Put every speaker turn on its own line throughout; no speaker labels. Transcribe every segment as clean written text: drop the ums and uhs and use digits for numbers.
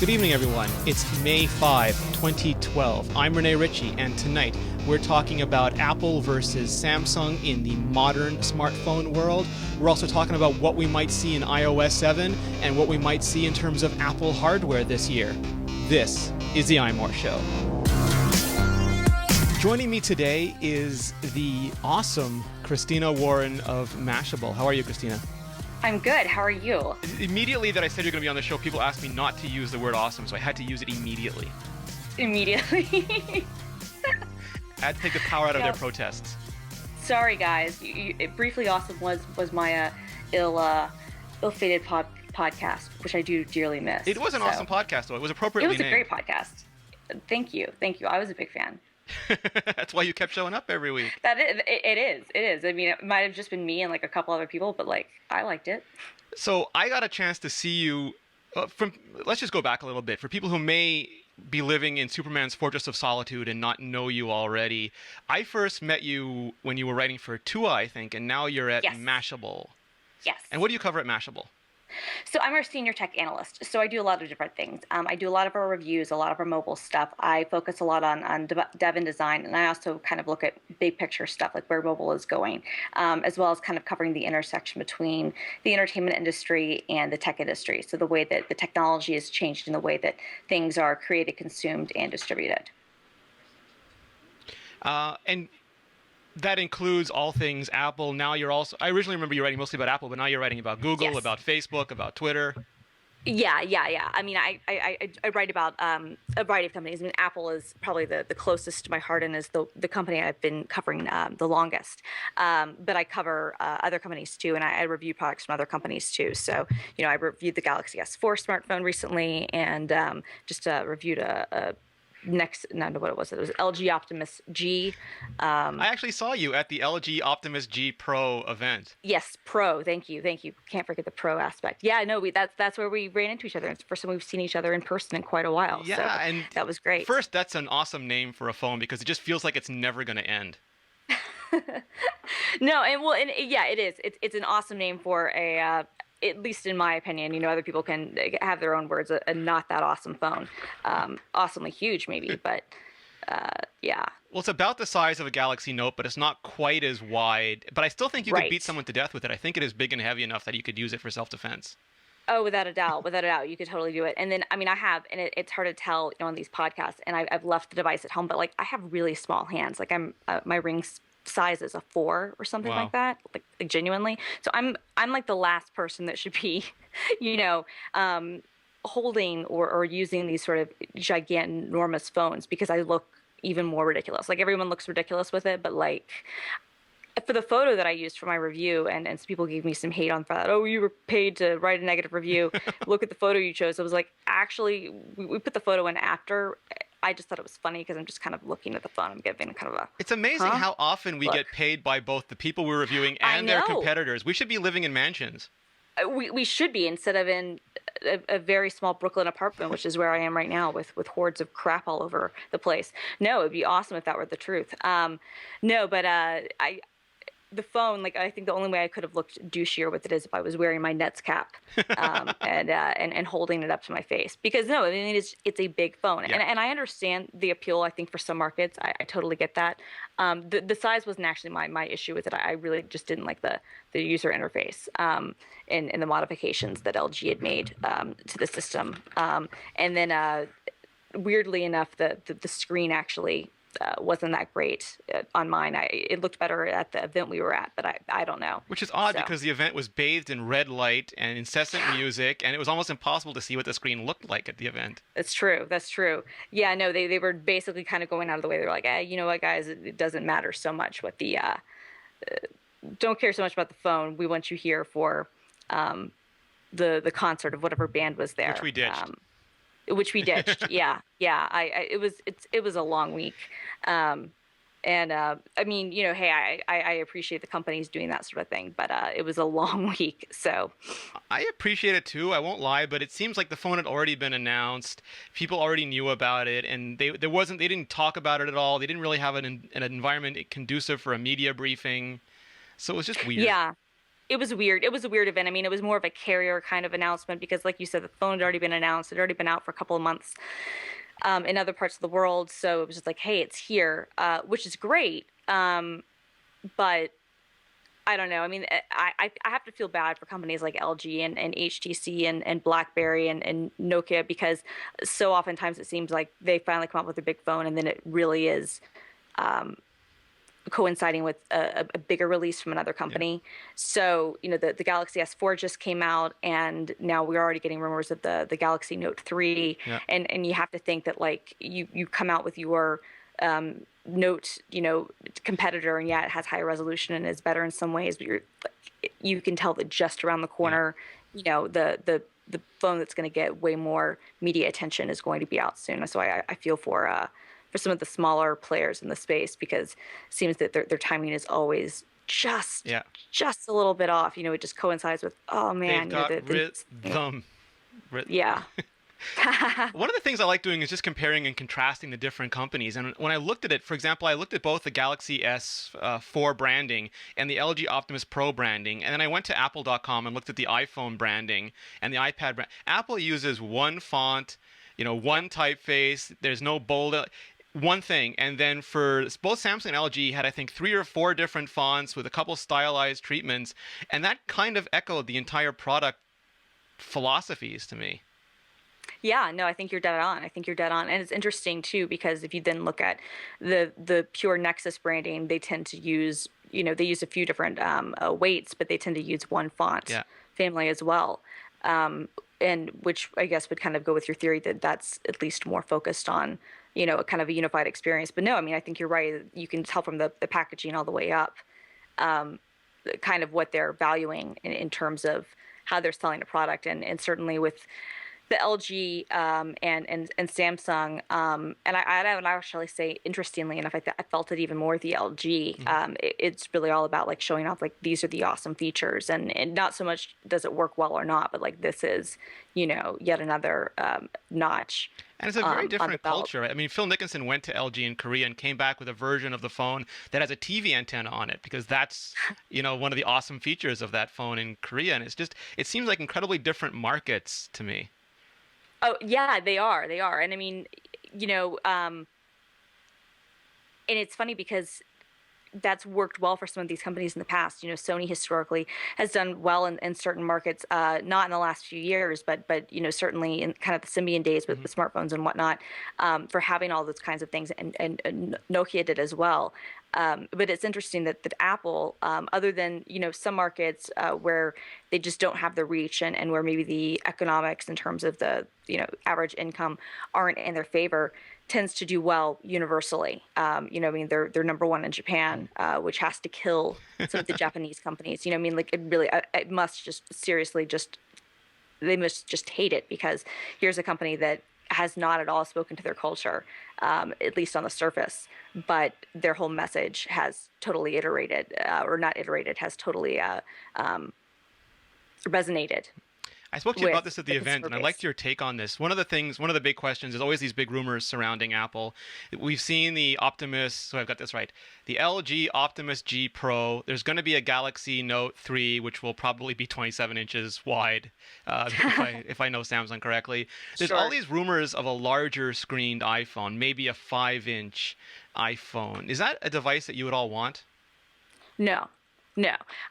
Good evening, everyone. It's May 5, 2012. I'm Rene Ritchie, and tonight we're talking about Apple versus Samsung in the modern smartphone world. We're also talking about what we might see in iOS 7 and what we might see in terms of Apple hardware this year. This is the iMore Show. Joining me today is the awesome Christina Warren of Mashable. How are you, Christina?
I'm good. How are you?
Immediately that I said you're going to be on the show, people asked me not to use the word awesome, so I had to use it immediately.
Immediately.
I had to take the power out of their protests.
Sorry, guys. Briefly Awesome was my ill-fated podcast, which I do dearly miss.
It was an awesome podcast, though. It was appropriately named.
It was a great podcast. Thank you. I was a big fan.
That's why you kept showing up every week.
It is. I mean, it might have just been me and like a couple other people, but like I liked it.
So I got a chance to see you let's just go back a little bit. For people who may be living in Superman's Fortress of Solitude and not know you already, I first met you when you were writing for Tua, I think, and now you're at Mashable.
Yes.
And what do you cover at Mashable?
So I'm our senior tech analyst. So I do a lot of different things. I do a lot of our reviews, a lot of our mobile stuff. I focus a lot on dev and design, and I also kind of look at big picture stuff, like where mobile is going, as well as kind of covering the intersection between the entertainment industry and the tech industry. So the way that the technology has changed in the way that things are created, consumed, and distributed.
And that includes all things Apple. Now you're also, I originally remember you writing mostly about Apple, but now you're writing about Google, about Facebook, about Twitter.
Yeah. I mean, I write about a variety of companies. I mean, Apple is probably the closest to my heart and is the company I've been covering the longest. But I cover other companies too, and I review products from other companies too. So, I reviewed the Galaxy S4 smartphone recently, and just reviewed it was LG Optimus G.
I actually saw you at the LG Optimus G Pro event.
Yes, Pro. Thank you. Can't forget the Pro aspect. Yeah, no, that's where we ran into each other. It's the first time we've seen each other in person in quite a while.
Yeah,
so
and
that was great.
First, that's an awesome name for a phone because it just feels like it's never going to end.
No, it is. It's an awesome name for a. At least in my opinion, other people can have their own words, a not that awesome phone. Awesomely huge, maybe, but yeah.
Well, it's about the size of a Galaxy Note, but it's not quite as wide. But I still think you could beat someone to death with it. I think it is big and heavy enough that you could use it for self-defense.
Oh, without a doubt, you could totally do it. And then, I mean, I have, and it's hard to tell, on these podcasts, and I've left the device at home, but like I have really small hands. Like my ring's size is a 4 or something like that, like genuinely. So I'm like the last person that should be, holding or using these sort of gigantic phones because I look even more ridiculous. Like everyone looks ridiculous with it, but like for the photo that I used for my review, and some people gave me some hate on that. Oh, you were paid to write a negative review. Look at the photo you chose. I was like, actually, we put the photo in after. I just thought it was funny because I'm just kind of looking at the phone. I'm giving kind of a.
It's amazing how often we get paid by both the people we're reviewing and their competitors. We should be living in mansions.
We should be, instead of in a very small Brooklyn apartment, which is where I am right now, with hordes of crap all over the place. No, it'd be awesome if that were the truth. The phone, like I think the only way I could have looked douchier with it is if I was wearing my Nets cap and holding it up to my face. Because no, I mean it's a big phone, and I understand the appeal. I think for some markets, I totally get that. The size wasn't actually my issue with it. I really just didn't like the user interface and the modifications that LG had made to the system. And then weirdly enough, the screen actually wasn't that great on mine. It looked better at the event we were at, but I don't know.
Which is odd because the event was bathed in red light and incessant music, and it was almost impossible to see what the screen looked like at the event.
That's true. Yeah, no, they were basically kind of going out of the way. They were like, you know what, guys, it doesn't matter so much what the don't care so much about the phone. We want you here for the concert of whatever band was there. Which we ditched. Yeah. It was a long week. I mean, hey, I appreciate the companies doing that sort of thing, but it was a long week. So
I appreciate it too. I won't lie, but it seems like the phone had already been announced. People already knew about it, and they didn't talk about it at all. They didn't really have an environment conducive for a media briefing. So it was just weird.
Yeah. it was weird. It was a weird event. I mean, it was more of a carrier kind of announcement because, like you said, the phone had already been announced. It had already been out for a couple of months in other parts of the world. So it was just like, hey, it's here, which is great. But I don't know. I mean, I have to feel bad for companies like LG and HTC and BlackBerry and Nokia because so oftentimes it seems like they finally come up with a big phone and then it really is coinciding with a bigger release from another company. Yeah. So, the Galaxy S4 just came out, and now we're already getting rumors of the Galaxy Note 3. Yeah. And you have to think that, like, you come out with your Note, competitor, and yeah, it has higher resolution and is better in some ways, but you can tell that just around the corner, yeah. The phone that's going to get way more media attention is going to be out soon. So I feel for some of the smaller players in the space because it seems that their timing is always just a little bit off. It just coincides with, oh man,
they've got rhythm.
Yeah.
One of the things I like doing is just comparing and contrasting the different companies. And when I looked at it, for example, I looked at both the Galaxy S4 branding and the LG Optimus Pro branding. And then I went to apple.com and looked at the iPhone branding and the iPad brand. Apple uses one font, one typeface. There's no bold, one thing. And then for both Samsung and LG had, I think, 3 or 4 different fonts with a couple stylized treatments. And that kind of echoed the entire product philosophies to me.
Yeah, no, I think you're dead on. And it's interesting too because if you then look at the pure Nexus branding, they tend to use, they use a few different weights, but they tend to use one font family as well, and which I guess would kind of go with your theory that that's at least more focused on, a kind of a unified experience. But no, I mean, I think you're right. You can tell from the packaging all the way up, kind of what they're valuing in terms of how they're selling a product, and certainly with the LG and Samsung, and I would actually say, interestingly enough, I felt it even more with the LG. Mm-hmm. It's really all about like showing off like these are the awesome features, and not so much does it work well or not, but like this is yet another notch.
And it's a very different culture, right? I mean, Phil Nicholson went to LG in Korea and came back with a version of the phone that has a TV antenna on it because that's, one of the awesome features of that phone in Korea. And it seems like incredibly different markets to me.
Oh, yeah, they are. And I mean, and it's funny because that's worked well for some of these companies in the past. Sony historically has done well in certain markets, not in the last few years, but certainly in kind of the Symbian days with the smartphones and whatnot, for having all those kinds of things, and Nokia did as well. But it's interesting that Apple, other than some markets where they just don't have the reach and where maybe the economics in terms of the average income aren't in their favor, tends to do well universally. I mean, they're number one in Japan, which has to kill some of the Japanese companies. I mean, like it must just seriously they must just hate it because here's a company that has not at all spoken to their culture, at least on the surface, but their whole message has totally has totally resonated.
I spoke to you about this at the event, and I liked your take on this. One of the big questions is always these big rumors surrounding Apple. We've seen the Optimus, so I've got this right, the LG Optimus G Pro. There's going to be a Galaxy Note 3, which will probably be 27 inches wide, if I know Samsung correctly. There's all these rumors of a larger screened iPhone, maybe a 5-inch iPhone. Is that a device that you would all want?
No.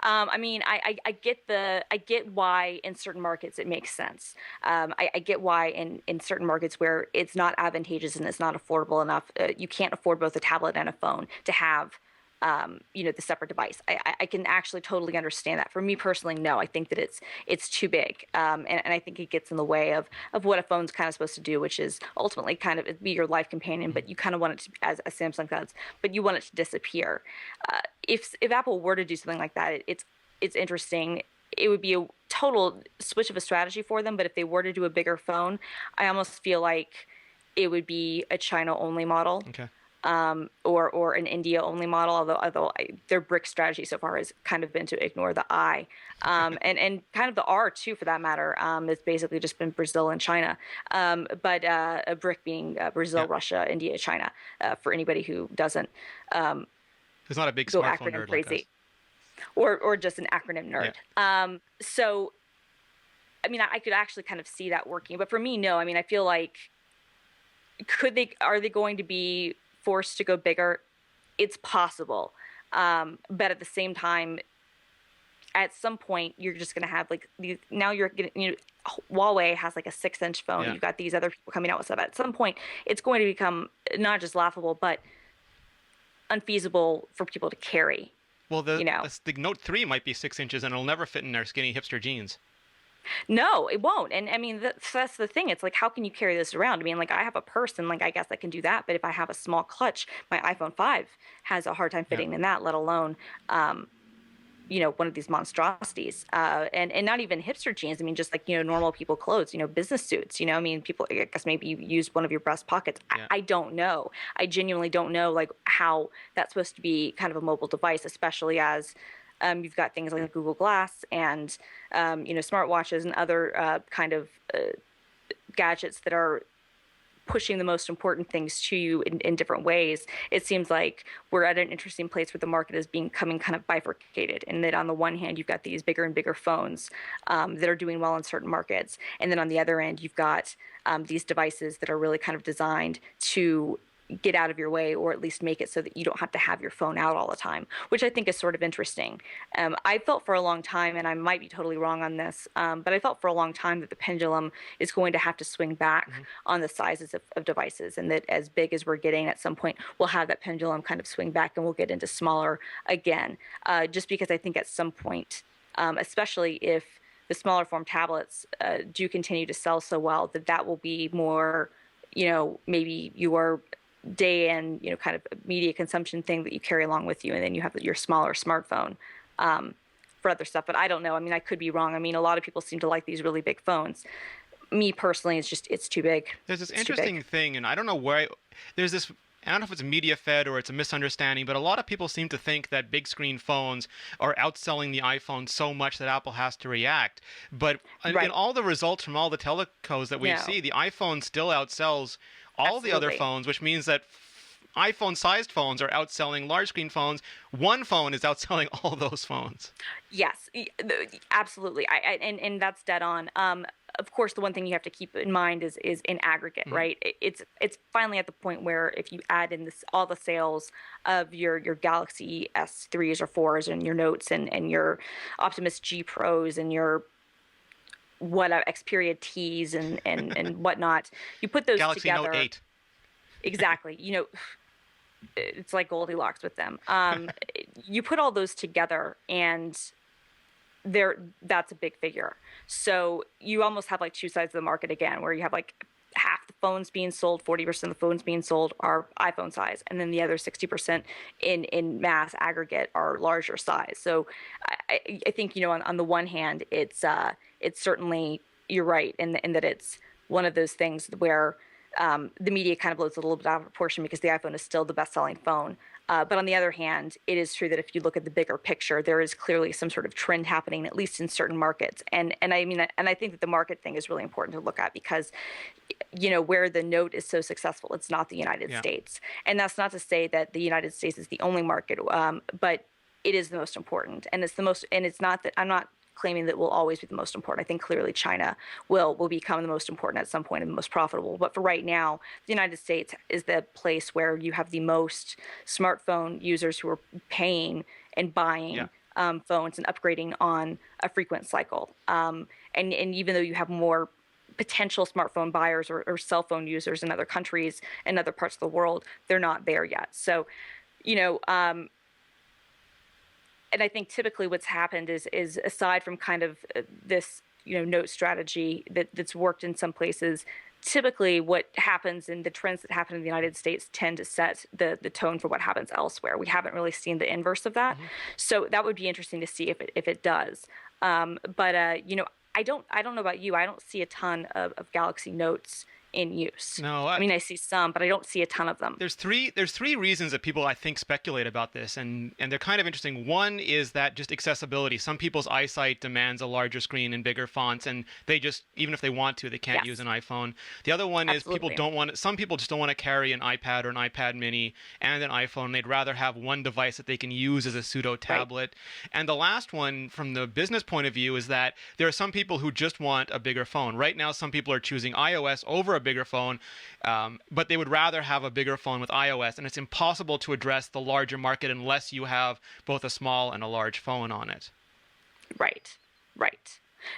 I mean, I get why in certain markets it makes sense. I get why in certain markets where it's not advantageous and it's not affordable enough, you can't afford both a tablet and a phone to have, the separate device. I can actually totally understand that. For me personally, no, I think that it's too big, and I think it gets in the way of what a phone's kind of supposed to do, which is ultimately kind of be your life companion, but you kind of want it to, as Samsung does, but you want it to disappear. If Apple were to do something like that, it's interesting. It would be a total switch of a strategy for them, but if they were to do a bigger phone, I almost feel like it would be a China-only model. Okay. Or an India-only model, although their BRIC strategy so far has kind of been to ignore the I, and kind of the R too, for that matter. It's basically just been Brazil and China, but a BRIC being Brazil, Russia, India, China. For anybody who doesn't,
who's not a big smartphone nerd like us.
or just an acronym nerd.
Yeah.
So, I mean, I could actually kind of see that working, but for me, no. I mean, I feel like are they going to be forced to go bigger? It's possible, but at the same time, at some point you're just going to have like these. Now you're getting, Huawei has like a 6-inch phone.
Yeah.
You've got these other people coming out with stuff. At some point, it's going to become not just laughable, but unfeasible for people to carry.
Well, the Note 3 might be 6 inches and it'll never fit in their skinny hipster jeans.
No, it won't. And I mean, that's the thing. It's like, how can you carry this around? I mean, like, I have a purse and like, I guess I can do that. But if I have a small clutch, my iPhone 5 has a hard time fitting in that, let alone, one of these monstrosities. And not even hipster jeans. I mean, just like, normal people clothes, business suits, I mean, people, I guess maybe you used one of your breast pockets. Yeah. I don't know. I genuinely don't know, like, how that's supposed to be kind of a mobile device, especially as you've got things like Google Glass and, smartwatches and other kind of gadgets that are pushing the most important things to you in different ways. It seems like we're at an interesting place where the market is becoming kind of bifurcated, and that on the one hand, you've got these bigger and bigger phones that are doing well in certain markets. And then on the other end, you've got these devices that are really kind of designed to get out of your way, or at least make it so that you don't have to have your phone out all the time, which I think is sort of interesting. I felt for a long time, and I might be totally wrong on this, but I felt for a long time that the pendulum is going to have to swing back on the sizes of devices, and that as big as we're getting, at some point we'll have that pendulum kind of swing back and we'll get into smaller again, just because I think at some point, especially if the smaller form tablets do continue to sell so well, that will be more, maybe your day and kind of media consumption thing that you carry along with you, and then you have your smaller smartphone for other stuff. But I don't know. I mean, I could be wrong. I mean, a lot of people seem to like these really big phones. Me personally, it's too big.
There's this interesting thing, and I don't know where there's this. I don't know if it's media fed or it's a misunderstanding, but a lot of people seem to think that big screen phones are outselling the iPhone so much that Apple has to react. But in all the results from all the telecos that we see, the iPhone still outsells all the other phones, which means that iPhone-sized phones are outselling large screen phones. One phone is outselling all those phones. Yes,
absolutely. And that's dead on. Of course, the one thing you have to keep in mind is in aggregate, right? It's finally at the point where if you add in all the sales of your Galaxy S3s or 4s and your Notes and your Optimus G Pros and your Xperia Ts and whatnot, you put those
Galaxy
together.
Note 8.
Exactly. It's like Goldilocks with them. You put all those together, and that's a big figure. So you almost have like two sides of the market again, where you have like half the phones being sold, 40% of the phones being sold are iPhone size, and then the other 60% in mass aggregate are larger size. So I think on the one hand, it's certainly, you're right in that it's one of those things where the media kind of blows a little bit out of proportion because the iPhone is still the best-selling phone. But on the other hand, it is true that if you look at the bigger picture, there is clearly some sort of trend happening, at least in certain markets. And I mean, and I think that the market thing is really important to look at because, where the Note is so successful, it's not the United States. And that's not to say that the United States is the only market, but it is the most important. And it's not that I'm not claiming that will always be the most important. I think clearly China will become the most important at some point and the most profitable. But for right now, the United States is the place where you have the most smartphone users who are paying and buying phones and upgrading on a frequent cycle. And even though you have more potential smartphone buyers or cell phone users in other countries and other parts of the world, they're not there yet. So, and I think typically what's happened is aside from kind of this, Note strategy that's worked in some places, typically what happens and the trends that happen in the United States tend to set the tone for what happens elsewhere. We haven't really seen the inverse of that. So that would be interesting to see if it does. But I don't know about you. I don't see a ton of Galaxy Notes in use.
No,
I mean, I see some, but I don't see a ton of them.
There's three reasons that people, I think, speculate about this, and they're kind of interesting. One is that just accessibility. Some people's eyesight demands a larger screen and bigger fonts, and they just, even if they want to, they can't use an iPhone. The other one is some people just don't want to carry an iPad or an iPad mini and an iPhone. They'd rather have one device that they can use as a pseudo tablet. Right. And the last one, from the business point of view, is that there are some people who just want a bigger phone. Right now, some people are choosing iOS over a bigger phone, but they would rather have a bigger phone with iOS, and it's impossible to address the larger market unless you have both a small and a large phone on it.
Right.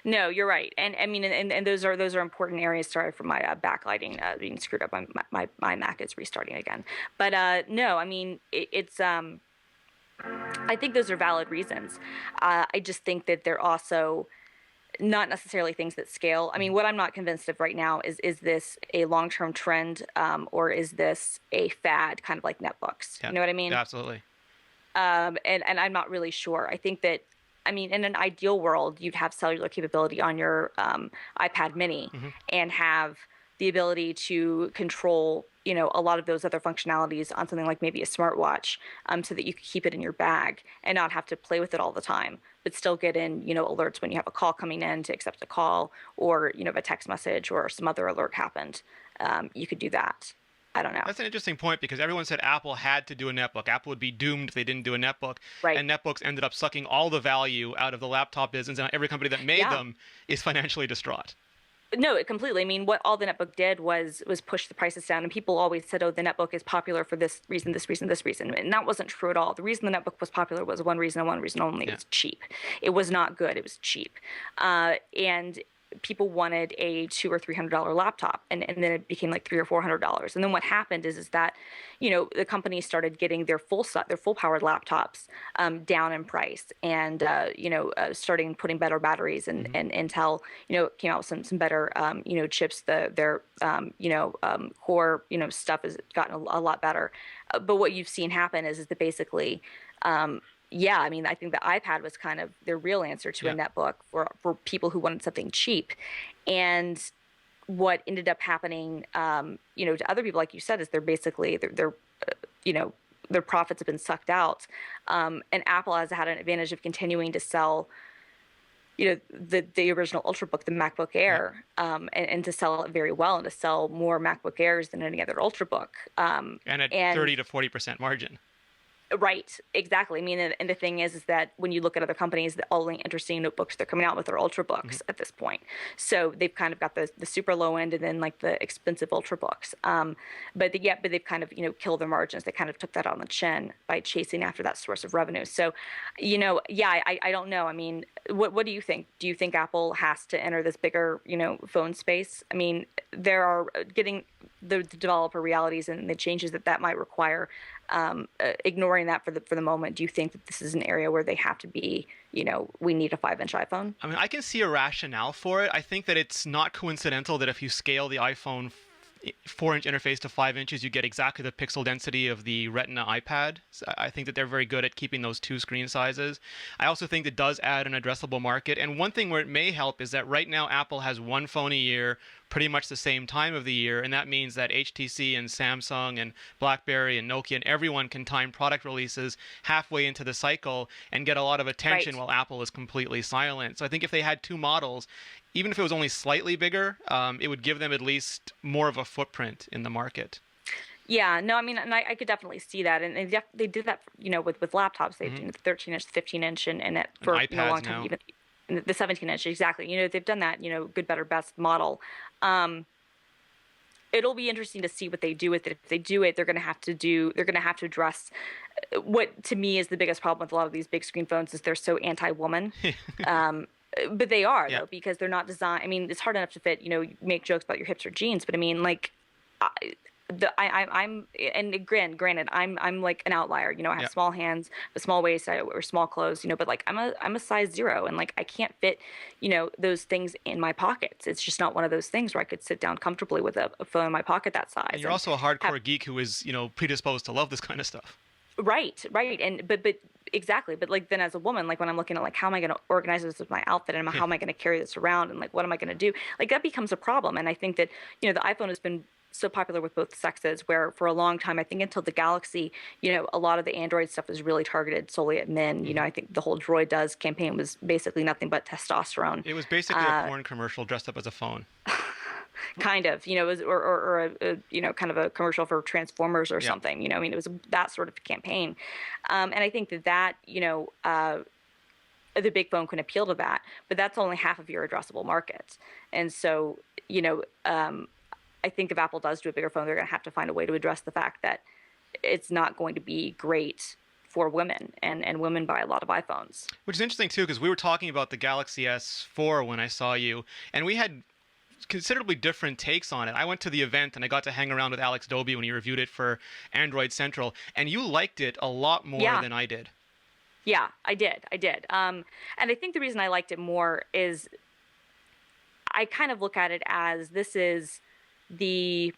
No, you're right, and I mean, and those are important areas. Sorry for my backlighting being screwed up. My Mac is restarting again, but no, I mean, it's I think those are valid reasons. I just think that they're also not necessarily things that scale. I mean, what I'm not convinced of right now is this a long-term trend, or is this a fad, kind of like netbooks?
Yeah,
you know what I mean?
Absolutely.
And I'm not really sure. I think that, I mean, in an ideal world, you'd have cellular capability on your iPad mini and have the ability to control, you know, a lot of those other functionalities on something like maybe a smartwatch, so that you could keep it in your bag and not have to play with it all the time, but still get in, you know, alerts when you have a call coming in to accept a call, or, you know, if a text message or some other alert happened. You could do that. I don't know.
That's an interesting point, because everyone said Apple had to do a netbook. Apple would be doomed if they didn't do a netbook.
Right.
And netbooks ended up sucking all the value out of the laptop business, and every company that made them is financially distraught.
No, it completely. I mean, what all the netbook did was push the prices down, and people always said, "Oh, the netbook is popular for this reason, this reason, this reason," and that wasn't true at all. The reason the netbook was popular was one reason and one reason only: it was cheap. It was not good; it was cheap, and people wanted a $200 or $300 laptop, and then it became like $300 or $400. And then what happened is that, you know, the companies started getting their full powered laptops down in price, and starting putting better batteries, and Intel, you know, came out with some better you know, chips. Their core, you know, stuff has gotten a lot better. But what you've seen happen is that basically, I mean, I think the iPad was kind of their real answer to a netbook for people who wanted something cheap. And what ended up happening, you know, to other people, like you said, is they're basically, you know, their profits have been sucked out. And Apple has had an advantage of continuing to sell, you know, the original Ultrabook, the MacBook Air, and to sell it very well, and to sell more MacBook Airs than any other Ultrabook.
And at 30 to 40% margin.
Right, exactly. I mean, and the thing is that when you look at other companies, the only interesting notebooks they're coming out with are Ultrabooks at this point. So they've kind of got the super low end, and then like the expensive Ultrabooks. But they've kind of, you know, killed their margins. They kind of took that on the chin by chasing after that source of revenue. So, you know, I don't know. I mean, what do you think? Do you think Apple has to enter this bigger, you know, phone space? I mean, there are getting the developer realities and the changes that might require. Ignoring that for the moment, do you think that this is an area where they have to be, you know, we need a 5-inch iPhone?
I mean, I can see a rationale for it. I think that it's not coincidental that if you scale the iPhone 4-inch interface to 5 inches, you get exactly the pixel density of the Retina iPad. So I think that they're very good at keeping those two screen sizes. I also think it does add an addressable market. And one thing where it may help is that right now Apple has one phone a year, pretty much the same time of the year, and that means that HTC and Samsung and BlackBerry and Nokia and everyone can time product releases halfway into the cycle and get a lot of attention while Apple is completely silent. So I think if they had two models, even if it was only slightly bigger, it would give them at least more of a footprint in the market.
Yeah, no, I mean, and I could definitely see that, and they did that, you know, with laptops. They've done the 13-inch, 15-inch, and that for
and
you know, a long time,
now.
even the 17-inch, exactly. You know, they've done that, you know, good, better, best model. It'll be interesting to see what they do with it. If they do it, they're going to have to address what to me is the biggest problem with a lot of these big screen phones is they're so anti-woman. But they are, though, because they're not designed. I mean, it's hard enough to fit, you know, make jokes about your hips or jeans, but I mean, like, I'm and granted, I'm like an outlier. You know, I have small hands, a small waist, I wear small clothes. You know, but like I'm a size 0, and like I can't fit, you know, those things in my pockets. It's just not one of those things where I could sit down comfortably with a phone in my pocket that size.
And you're also a hardcore geek who is, you know, predisposed to love this kind of stuff.
Right, and but exactly. But like then as a woman, like when I'm looking at like how am I going to organize this with my outfit and how am I going to carry this around and like what am I going to do? Like that becomes a problem. And I think that, the iPhone has been so popular with both sexes where for a long time, I think until the Galaxy, a lot of the Android stuff was really targeted solely at men. I think the whole Droid Does campaign was basically nothing but testosterone.
It was basically a porn commercial dressed up as a phone.
Kind of, it was, or a, kind of a commercial for Transformers or something, I mean, it was that sort of campaign. And I think that, the big phone can appeal to that, but that's only half of your addressable market. And so, I think if Apple does do a bigger phone, they're going to have to find a way to address the fact that it's not going to be great for women, and women buy a lot of iPhones. Which
is interesting, too, because we were talking about the Galaxy S4 when I saw you, and we had considerably different takes on it. I went to the event and I got to hang around with Alex Doby when he reviewed it for Android Central, and you liked it a lot more than I did.
Yeah, I did. And I think the reason I liked it more is I kind of look at it as this is I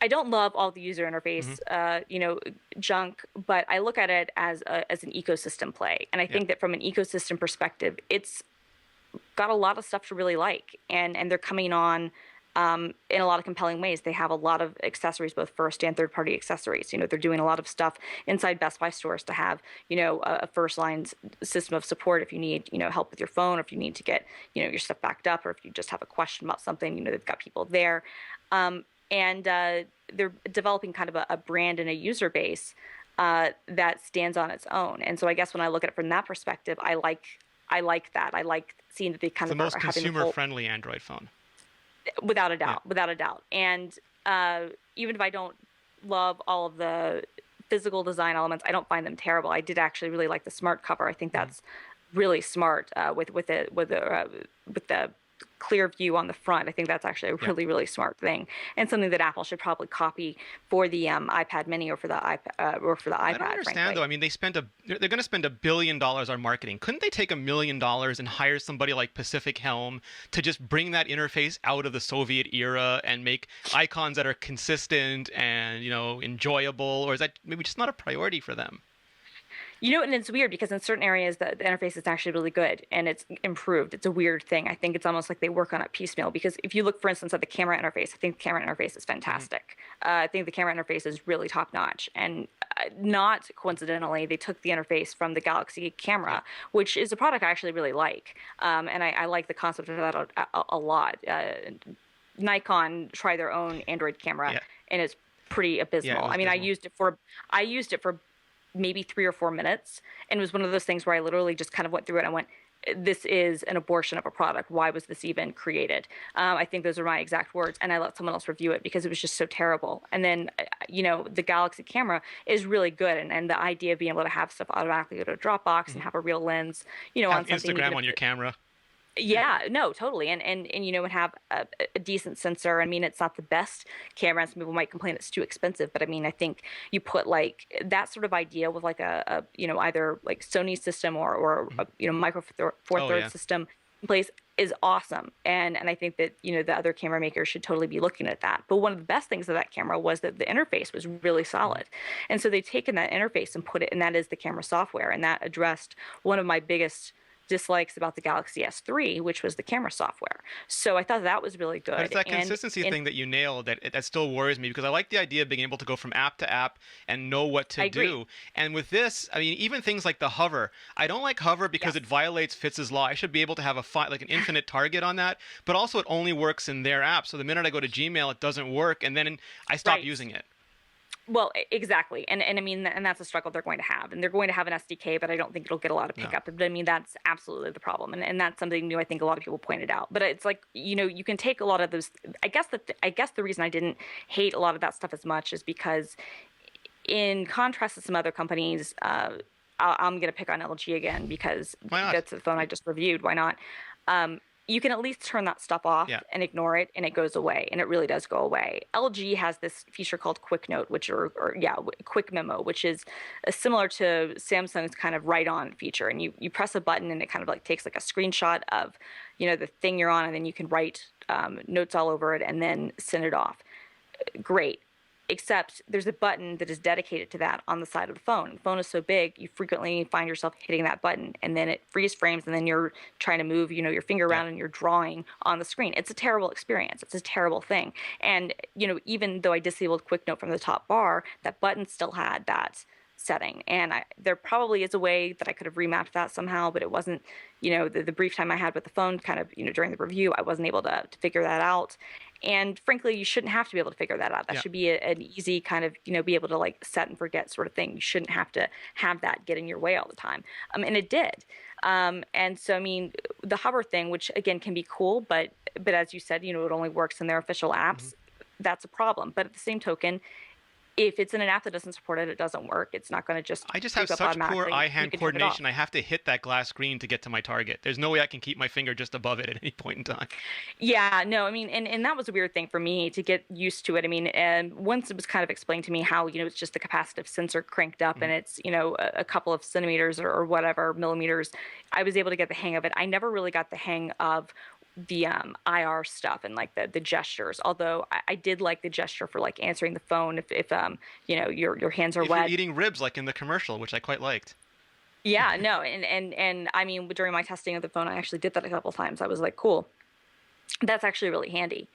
don't love all the user interface, junk, but I look at it as an ecosystem play. And I think that from an ecosystem perspective, it's got a lot of stuff to really like. And they're coming on in a lot of compelling ways. They have a lot of accessories, both first and third party accessories. They're doing a lot of stuff inside Best Buy stores to have, a first line system of support if you need, help with your phone, or if you need to get, your stuff backed up, or if you just have a question about something, they've got people there. And they're developing kind of a brand and a user base that stands on its own. And so I guess when I look at it from that perspective, I like that. I like seeing that they kind
of the most
are having
consumer-friendly Android phone.
Without a doubt. And even if I don't love all of the physical design elements, I don't find them terrible. I did actually really like the smart cover. I think that's really smart with the clear view on the front. I think that's actually a really, really smart thing, and something that Apple should probably copy for the iPad Mini or for the iPad
I don't understand
frankly.
Though. I mean, they're going to spend $1 billion on marketing. Couldn't they take $1 million and hire somebody like Pacific Helm to just bring that interface out of the Soviet era and make icons that are consistent and enjoyable? Or is that maybe just not a priority for them?
And it's weird because in certain areas the interface is actually really good and it's improved. It's a weird thing. I think it's almost like they work on it piecemeal because if you look, for instance, at the camera interface, I think the camera interface is fantastic. I think the camera interface is really top notch. And not coincidentally, they took the interface from the Galaxy camera, which is a product I actually really like. And I like the concept of that a lot. Nikon tried their own Android camera and it's pretty abysmal. I mean, abysmal. I used it for maybe 3 or 4 minutes, and it was one of those things where I literally just kind of went through it and I went, this is an abortion of a product. Why was this even created? I think those are my exact words, and I let someone else review it because it was just so terrible. And then the Galaxy camera is really good, and the idea of being able to have stuff automatically go to a Dropbox and have a real lens
have
on something,
Instagram on your camera.
Yeah, no, totally. And have a decent sensor. I mean, it's not the best camera. Some people might complain it's too expensive, but I mean, I think you put like that sort of idea with like a either like Sony system or a micro four thirds system in place is awesome. And I think that, the other camera makers should totally be looking at that. But one of the best things of that camera was that the interface was really solid. And so they've taken that interface and put it, and that is the camera software. And that addressed one of my biggest dislikes about the Galaxy S3, which was the camera software. So I thought that was really good.
But it's that consistency thing that you nailed that still worries me, because I like the idea of being able to go from app to app and know what to do. And with this, I mean, even things like the hover, I don't like hover because it violates Fitz's law. I should be able to have an infinite target on that, but also it only works in their app. So the minute I go to Gmail, it doesn't work, and then I stop using it.
Well, exactly. And I mean, and that's a struggle they're going to have. And they're going to have an SDK, but I don't think it'll get a lot of pickup. But I mean, that's absolutely the problem. And that's something new I think a lot of people pointed out. But it's like, you can take a lot of those. I guess the reason I didn't hate a lot of that stuff as much is because in contrast to some other companies, I'm going to pick on LG again because that's the phone I just reviewed. Why not? You can at least turn that stuff off and ignore it, and it goes away, and it really does go away. LG has this feature called Quick Note, Quick Memo, which is similar to Samsung's kind of write-on feature, and you press a button, and it kind of like takes like a screenshot of, the thing you're on, and then you can write notes all over it, and then send it off. Great. except there's a button that is dedicated to that on the side of the phone. The phone is so big, you frequently find yourself hitting that button, and then it freeze frames, and then you're trying to move, your finger around, and you're drawing on the screen. It's a terrible experience. It's a terrible thing. And, even though I disabled Quick Note from the top bar, that button still had that setting. And there probably is a way that I could have remapped that somehow, but it wasn't, the brief time I had with the phone kind of, during the review, I wasn't able to figure that out. And frankly, you shouldn't have to be able to figure that out. That should be an easy kind of, be able to like set and forget sort of thing. You shouldn't have to have that get in your way all the time. And it did. And so, I mean, the hover thing, which again can be cool, but as you said, it only works in their official apps. That's a problem. But at the same token, if it's in an app that doesn't support it, it doesn't work. It's not going to just.
I just have such poor eye-hand coordination. I have to hit that glass screen to get to my target. There's no way I can keep my finger just above it at any point in time.
Yeah, no, I mean, and that was a weird thing for me to get used to it. I mean, and once it was kind of explained to me how, it's just the capacitive sensor cranked up and it's, a couple of centimeters or whatever, millimeters, I was able to get the hang of it. I never really got the hang of the IR stuff and like the gestures, although I did like the gesture for like answering the phone if your hands are wet.
If you're eating ribs like in the commercial, which I quite liked.
Yeah, no, and I mean, during my testing of the phone, I actually did that a couple times. I was like, cool, that's actually really handy.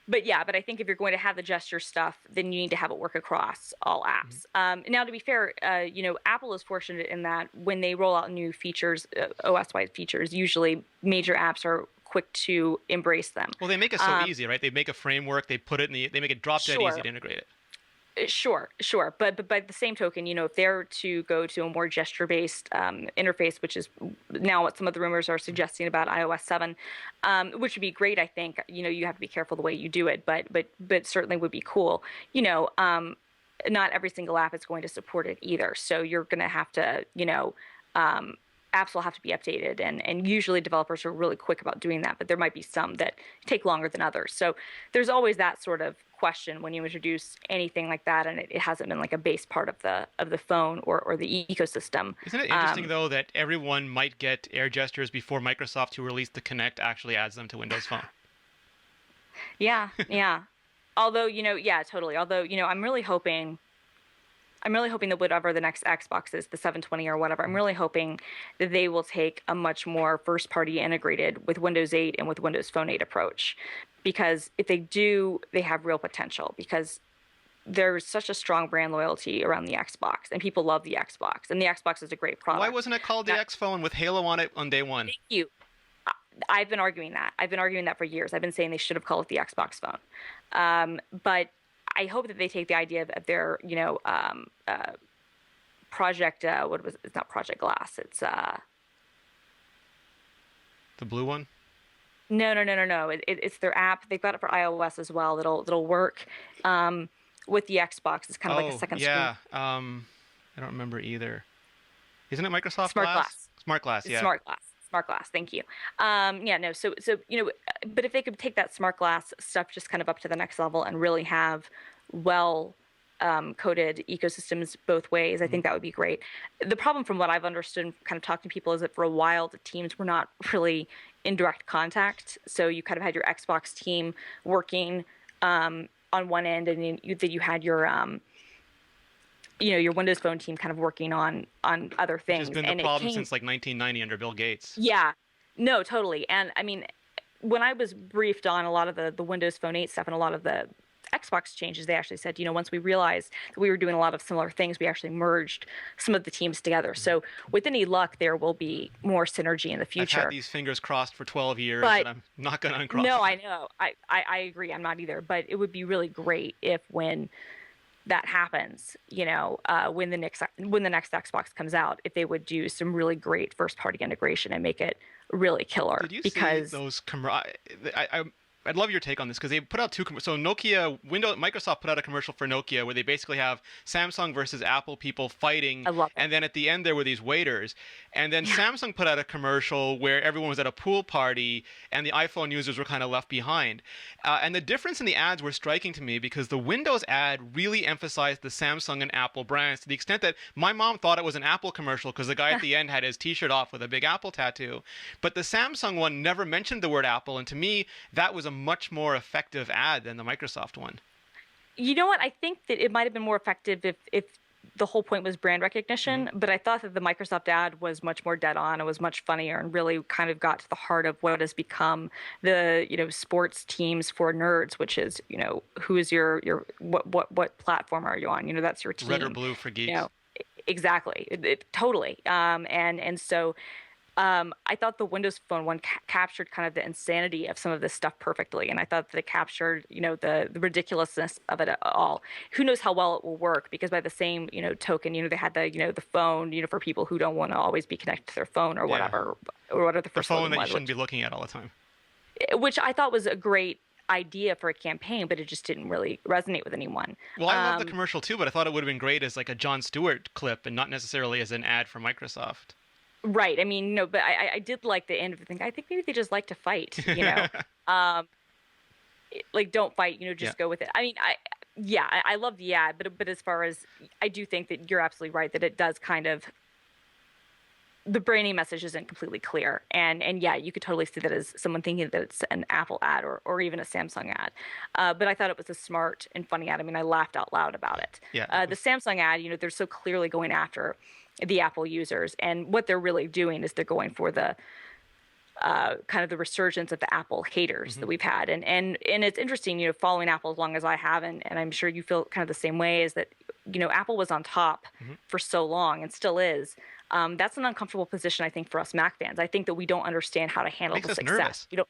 But I think if you're going to have the gesture stuff, then you need to have it work across all apps. Now, to be fair, Apple is fortunate in that when they roll out new features, OS-wide features, usually major apps are quick to embrace them.
Well, they make it so easy, right? They make a framework, they put it in they make it drop dead easy to integrate it.
Sure. But by the same token, if they're to go to a more gesture-based interface, which is now what some of the rumors are suggesting about iOS 7, which would be great, I think. You have to be careful the way you do it, but certainly would be cool. Not every single app is going to support it either. So you're going to have to, apps will have to be updated, and usually developers are really quick about doing that, but there might be some that take longer than others. So there's always that sort of question when you introduce anything like that, and it hasn't been like a base part of the phone or the ecosystem.
Isn't it interesting though that everyone might get air gestures before Microsoft, who released the Kinect, actually adds them to Windows Phone?
Yeah. Although, totally. Although, I'm really hoping that whatever the next Xbox is, the 720 or whatever, I'm really hoping that they will take a much more first-party integrated with Windows 8 and with Windows Phone 8 approach. Because if they do, they have real potential, because there's such a strong brand loyalty around the Xbox, and people love the Xbox, and the Xbox is a great product.
Why wasn't it called the X Phone with Halo on it on day one?
Thank you. I've been arguing that for years. I've been saying they should have called it the Xbox Phone. But I hope that they take the idea of their, project, it's not Project Glass, it's...
The blue one?
No. It's their app. They've got it for iOS as well. That'll work with the Xbox. It's kind of like a second screen.
I don't remember either. Isn't it Microsoft
Smart Glass?
Smart Glass, yeah.
Smart Glass. Thank you. So but if they could take that Smart Glass stuff just kind of up to the next level and really have coded ecosystems both ways, I think that would be great. The problem, from what I've understood and kind of talked to people, is that for a while the teams were not really in direct contact. So you kind of had your Xbox team working on one end, and then you had your your Windows Phone team kind of working on other things.
Which has been the problem since like 1990 under Bill Gates.
Yeah, no, totally. And I mean, when I was briefed on a lot of the Windows Phone 8 stuff and a lot of the Xbox changes, they actually said, once we realized that we were doing a lot of similar things, we actually merged some of the teams together. So with any luck, there will be more synergy in the future.
I've had these fingers crossed for 12 years, and I'm not going to uncross them.
No, I know. I agree. I'm not either. But it would be really great if when that happens, when the next Xbox comes out, if they would do some really great first-party integration and make it really killer.
Did you see those? I'd love your take on this, because they put out so Microsoft put out a commercial for Nokia where they basically have Samsung versus Apple people fighting, and then at the end there were these waiters, and then Samsung put out a commercial where everyone was at a pool party and the iPhone users were kind of left behind, and the difference in the ads were striking to me, because the Windows ad really emphasized the Samsung and Apple brands to the extent that my mom thought it was an Apple commercial because the guy at the end had his t-shirt off with a big Apple tattoo, but the Samsung one never mentioned the word Apple, and to me that was a much more effective ad than the Microsoft one.
You know what? I think that it might have been more effective if the whole point was brand recognition, but I thought that the Microsoft ad was much more dead on. It was much funnier and really kind of got to the heart of what has become the, sports teams for nerds, which is, who is what platform are you on? That's your team.
Red or blue for geeks.
Exactly. Totally. And so I thought the Windows Phone one captured kind of the insanity of some of this stuff perfectly, and I thought that it captured, the ridiculousness of it all. Who knows how well it will work? Because by the same, token, they had the phone, for people who don't want to always be connected to their phone or whatever, or whatever the first
phone that
was,
you shouldn't be looking at all the time.
Which I thought was a great idea for a campaign, but it just didn't really resonate with anyone.
Well, I love the commercial too, but I thought it would have been great as like a Jon Stewart clip and not necessarily as an ad for Microsoft.
Right. I mean, but I did like the end of the thing. I think maybe they just like to fight, like don't fight, just go with it. I mean, I love the ad, but as far as I do think that you're absolutely right that it does kind of, the branding message isn't completely clear. And yeah, you could totally see that as someone thinking that it's an Apple ad or even a Samsung ad. But I thought it was a smart and funny ad. I mean, I laughed out loud about it.
Yeah.
The Samsung ad, they're so clearly going after the Apple users, and what they're really doing is they're going for the kind of the resurgence of the Apple haters that we've had, and it's interesting, following Apple as long as I have, and I'm sure you feel kind of the same way, is that Apple was on top for so long and still is. That's an uncomfortable position, I think, for us Mac fans. I think that we don't understand how to handle the success.
Nervous.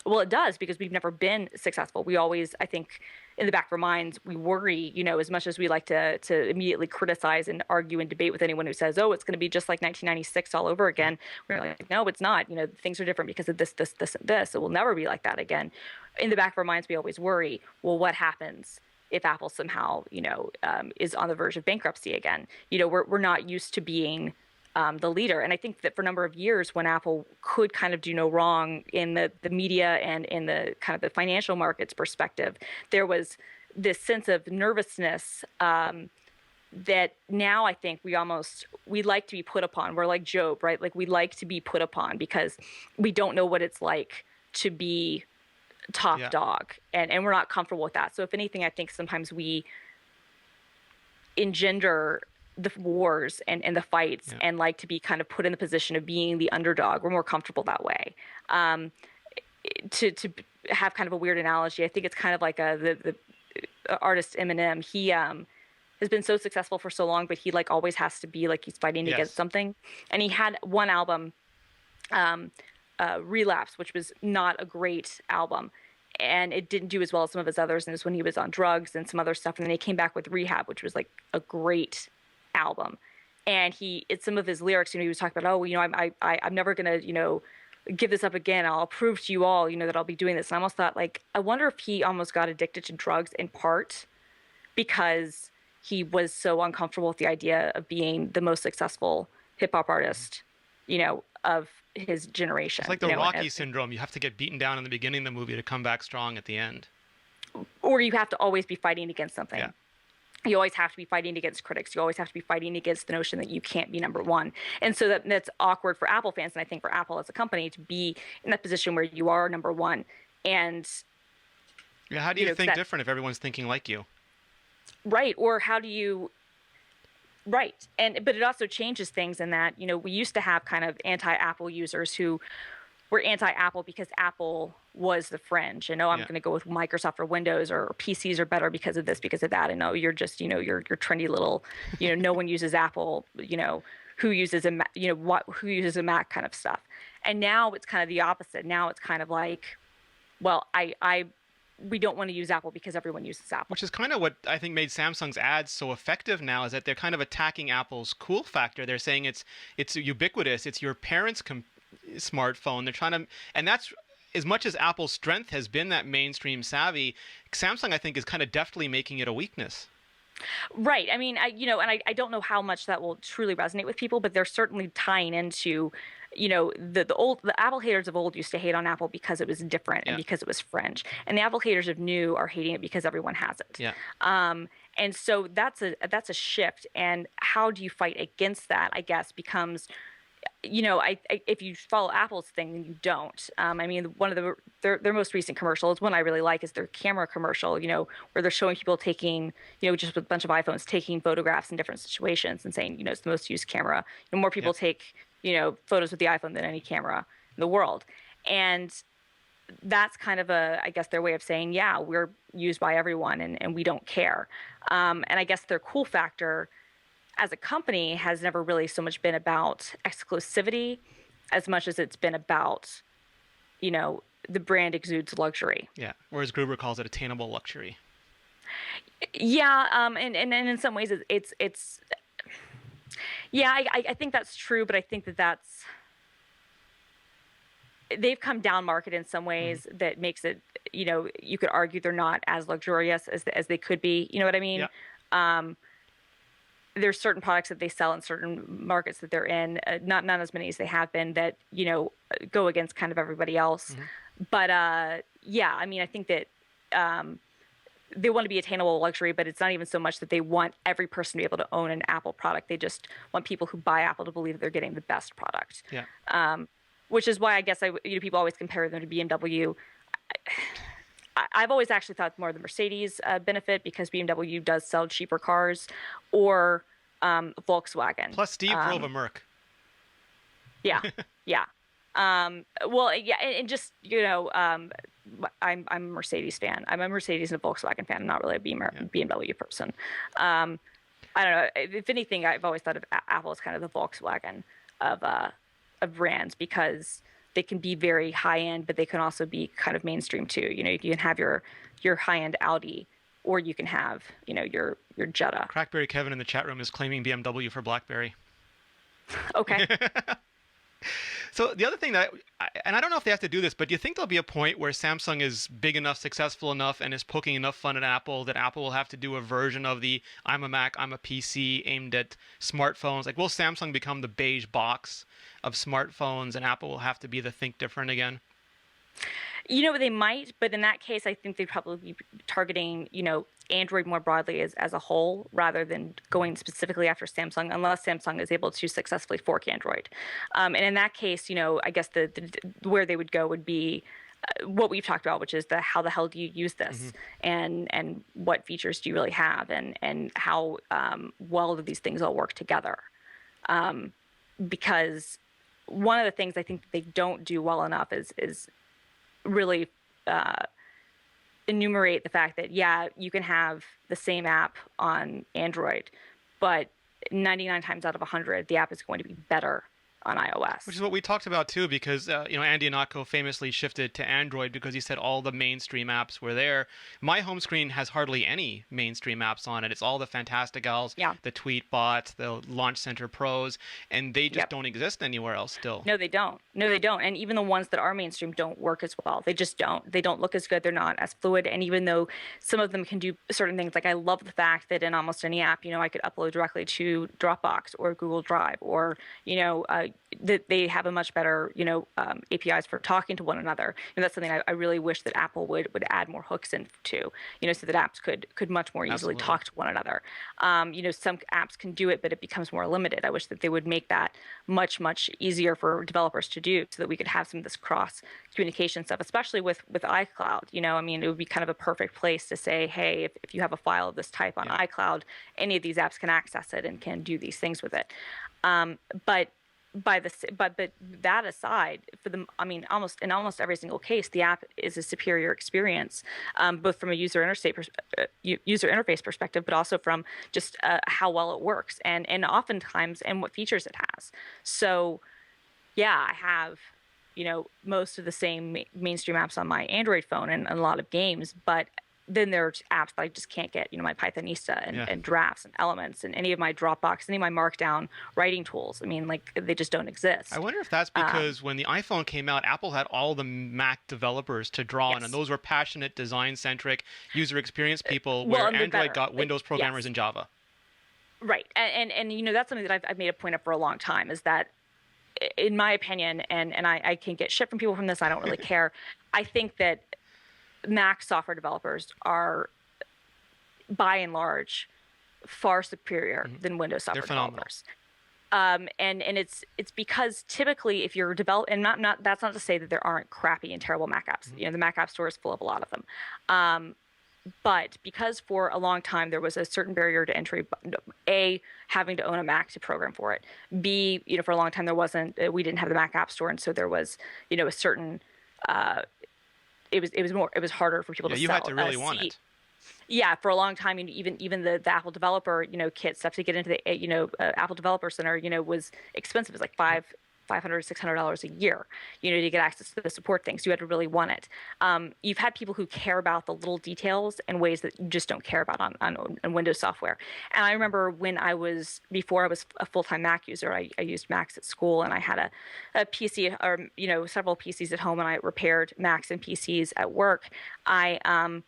Well, it does, because we've never been successful. We always, I think, in the back of our minds, we worry, as much as we like to immediately criticize and argue and debate with anyone who says, oh, it's going to be just like 1996 all over again. We're like, no, it's not. Things are different because of this, this, this, and this. It will never be like that again. In the back of our minds, we always worry, well, what happens if Apple somehow, is on the verge of bankruptcy again? We're not used to being the leader. And I think that for a number of years, when Apple could kind of do no wrong in the media and in the kind of the financial markets perspective, there was this sense of nervousness that now I think we like to be put upon. We're like Job, right? Like we like to be put upon because we don't know what it's like to be top dog, and we're not comfortable with that. So if anything, I think sometimes we engender the wars and the fights and like to be kind of put in the position of being the underdog. We're more comfortable that way. To have kind of a weird analogy, I think it's kind of like the artist Eminem. He has been so successful for so long, but he like always has to be like he's fighting against something. And he had one album, Relapse, which was not a great album. And it didn't do as well as some of his others. And it was when he was on drugs and some other stuff. And then he came back with Rehab, which was like a great album. And it's some of his lyrics, he was talking about, I'm never going to, give this up again. I'll prove to you all, that I'll be doing this. And I almost thought, like, I wonder if he almost got addicted to drugs in part because he was so uncomfortable with the idea of being the most successful hip hop artist, of his generation.
It's like the Rocky syndrome. You have to get beaten down in the beginning of the movie to come back strong at the end.
Or you have to always be fighting against something.
Yeah.
You always have to be fighting against critics. You always have to be fighting against the notion that you can't be number one. And so that's awkward for Apple fans, and I think for Apple as a company to be in that position where you are number one. And
how do you think different if everyone's thinking like you?
Right. Or how do you... Right. But it also changes things in that, we used to have kind of anti-Apple users who were anti-Apple because Apple was the fringe. I'm going to go with Microsoft or Windows, or PCs are better because of this, because of that. And no, you're just, you're trendy little, no one uses Apple, who uses who uses a Mac kind of stuff. And now it's kind of the opposite. Now it's kind of like, well, we don't want to use Apple because everyone uses Apple.
Which is kind of what I think made Samsung's ads so effective now, is that they're kind of attacking Apple's cool factor. They're saying it's ubiquitous. It's your parents' smartphone. They're trying to, and that's, as much as Apple's strength has been that mainstream savvy, Samsung, I think, is kind of deftly making it a weakness.
Right. I mean, I don't know how much that will truly resonate with people, but they're certainly tying into, the Apple haters of old used to hate on Apple because it was different and because it was fringe. And the Apple haters of new are hating it because everyone has it.
Yeah.
And so that's a shift. And how do you fight against that, I guess, becomes if you follow Apple's thing, you don't. I mean, one of their most recent commercials, one I really like, is their camera commercial. Where they're showing people taking, just with a bunch of iPhones, taking photographs in different situations and saying, it's the most used camera. More people take, photos with the iPhone than any camera in the world, and that's kind of I guess their way of saying, yeah, we're used by everyone and we don't care. And I guess their cool factor as a company has never really so much been about exclusivity as much as it's been about, the brand exudes luxury.
Yeah. Whereas Gruber calls it attainable luxury.
Yeah. And in some ways it's yeah, I think that's true, but I think that's, they've come down market in some ways that makes it, you could argue they're not as luxurious as they could be. You know what I mean?
Yeah.
There's certain products that they sell in certain markets that they're in, not as many as they have been, that, go against kind of everybody else. But yeah, I mean, I think that they want to be attainable luxury, but it's not even so much that they want every person to be able to own an Apple product. They just want people who buy Apple to believe that they're getting the best product.
Yeah.
Which is why I guess people always compare them to BMW. I've always actually thought more of the Mercedes benefit, because BMW does sell cheaper cars, or Volkswagen.
Plus, Steve drove a Merc.
Yeah, yeah. Well, yeah, and just I'm a Mercedes fan. I'm a Mercedes and a Volkswagen fan. I'm not really a BMW person. I don't know. If anything, I've always thought of Apple as kind of the Volkswagen of brands, because they can be very high end, but they can also be kind of mainstream too. You can have your high end Audi, or you can have your Jetta.
Crackberry Kevin in the chat room is claiming BMW for BlackBerry.
Okay.
So the other thing and I don't know if they have to do this, but do you think there'll be a point where Samsung is big enough, successful enough, and is poking enough fun at Apple that Apple will have to do a version of the I'm a Mac, I'm a PC aimed at smartphones? Like, will Samsung become the beige box of smartphones and Apple will have to be the think different again?
They might, but in that case, I think they'd probably be targeting, Android more broadly as a whole, rather than going specifically after Samsung, unless Samsung is able to successfully fork Android. And in that case, I guess the where they would go would be what we've talked about, which is how the hell do you use this, and what features do you really have, and how well do these things all work together? Because one of the things I think that they don't do well enough is really enumerate the fact that, yeah, you can have the same app on Android, but 99 times out of 100, the app is going to be better on iOS.
Which is what we talked about too, because Andy Anatko famously shifted to Android because he said all the mainstream apps were there. My home screen has hardly any mainstream apps on it. It's all the Fantasticals, the Tweetbots, the Launch Center Pros, and they just don't exist anywhere else still.
No, they don't. And even the ones that are mainstream don't work as well. They just don't. They don't look as good. They're not as fluid. And even though some of them can do certain things, like I love the fact that in almost any app, I could upload directly to Dropbox or Google Drive, or that they have a much better, APIs for talking to one another. And that's something I really wish that Apple would add more hooks into, so that apps could much more easily talk to one another. Some apps can do it, but it becomes more limited. I wish that they would make that much, much easier for developers to do, so that we could have some of this cross communication stuff, especially with iCloud. It would be kind of a perfect place to say, hey, if you have a file of this type on iCloud, any of these apps can access it and can do these things with it. But that aside, almost every single case, the app is a superior experience, both from a user interface perspective, but also from just how well it works, and oftentimes and what features it has. So, yeah, I have most of the same mainstream apps on my Android phone and a lot of games, but then there's apps that I just can't get, my Pythonista and Drafts and Elements and any of my Dropbox, any of my Markdown writing tools. They just don't exist.
I wonder if that's because when the iPhone came out, Apple had all the Mac developers to draw on, and those were passionate, design-centric, user experience people, where Android got Windows programmers in Java.
Right. And that's something that I've made a point of for a long time, is that, in my opinion, and I can get shit from people from this, I don't really care, I think that Mac software developers are, by and large, far superior than Windows software developers. And it's because typically if you're and not that's not to say that there aren't crappy and terrible Mac apps. The Mac App Store is full of a lot of them. But because for a long time there was a certain barrier to entry, A, having to own a Mac to program for it, B, for a long time we didn't have the Mac App Store, and so there was, a certain, it was harder for people to sell.
You had to really want it.
Yeah, for a long time, even the Apple developer, kit stuff to get into the, Apple Developer Center, was expensive. It was like $600 a year, to get access to the support things. You had to really want it. You've had people who care about the little details in ways that you just don't care about on Windows software. And I remember before I was a full-time Mac user, I used Macs at school, and I had a PC or, several PCs at home, and I repaired Macs and PCs at work. I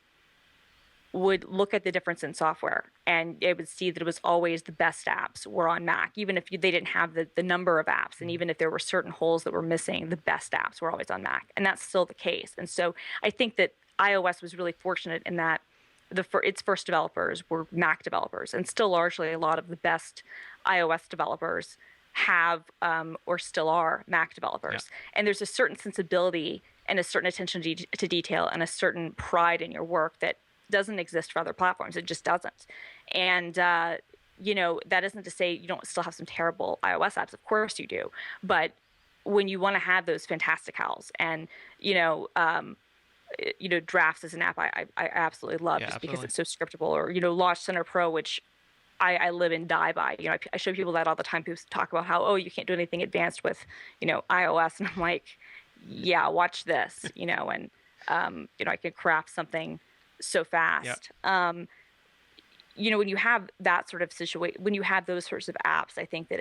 would look at the difference in software, and it would see that it was always the best apps were on Mac, even if they didn't have the number of apps, and even if there were certain holes that were missing, the best apps were always on Mac, and that's still the case. And so I think that iOS was really fortunate in that its first developers were Mac developers, and still largely a lot of the best iOS developers have or still are Mac developers. Yeah. And there's a certain sensibility and a certain attention to detail and a certain pride in your work that doesn't exist for other platforms. It just doesn't. And that isn't to say you don't still have some terrible iOS apps. Of course you do. But when you want to have those fantasticals and Drafts is an app I absolutely love because it's so scriptable, or Launch Center Pro, which I live and die by. I show people that all the time. People talk about how you can't do anything advanced with iOS, and I'm like, yeah, watch this, and I can craft something so fast. Yep. When you have that sort of situation, when you have those sorts of apps, I think that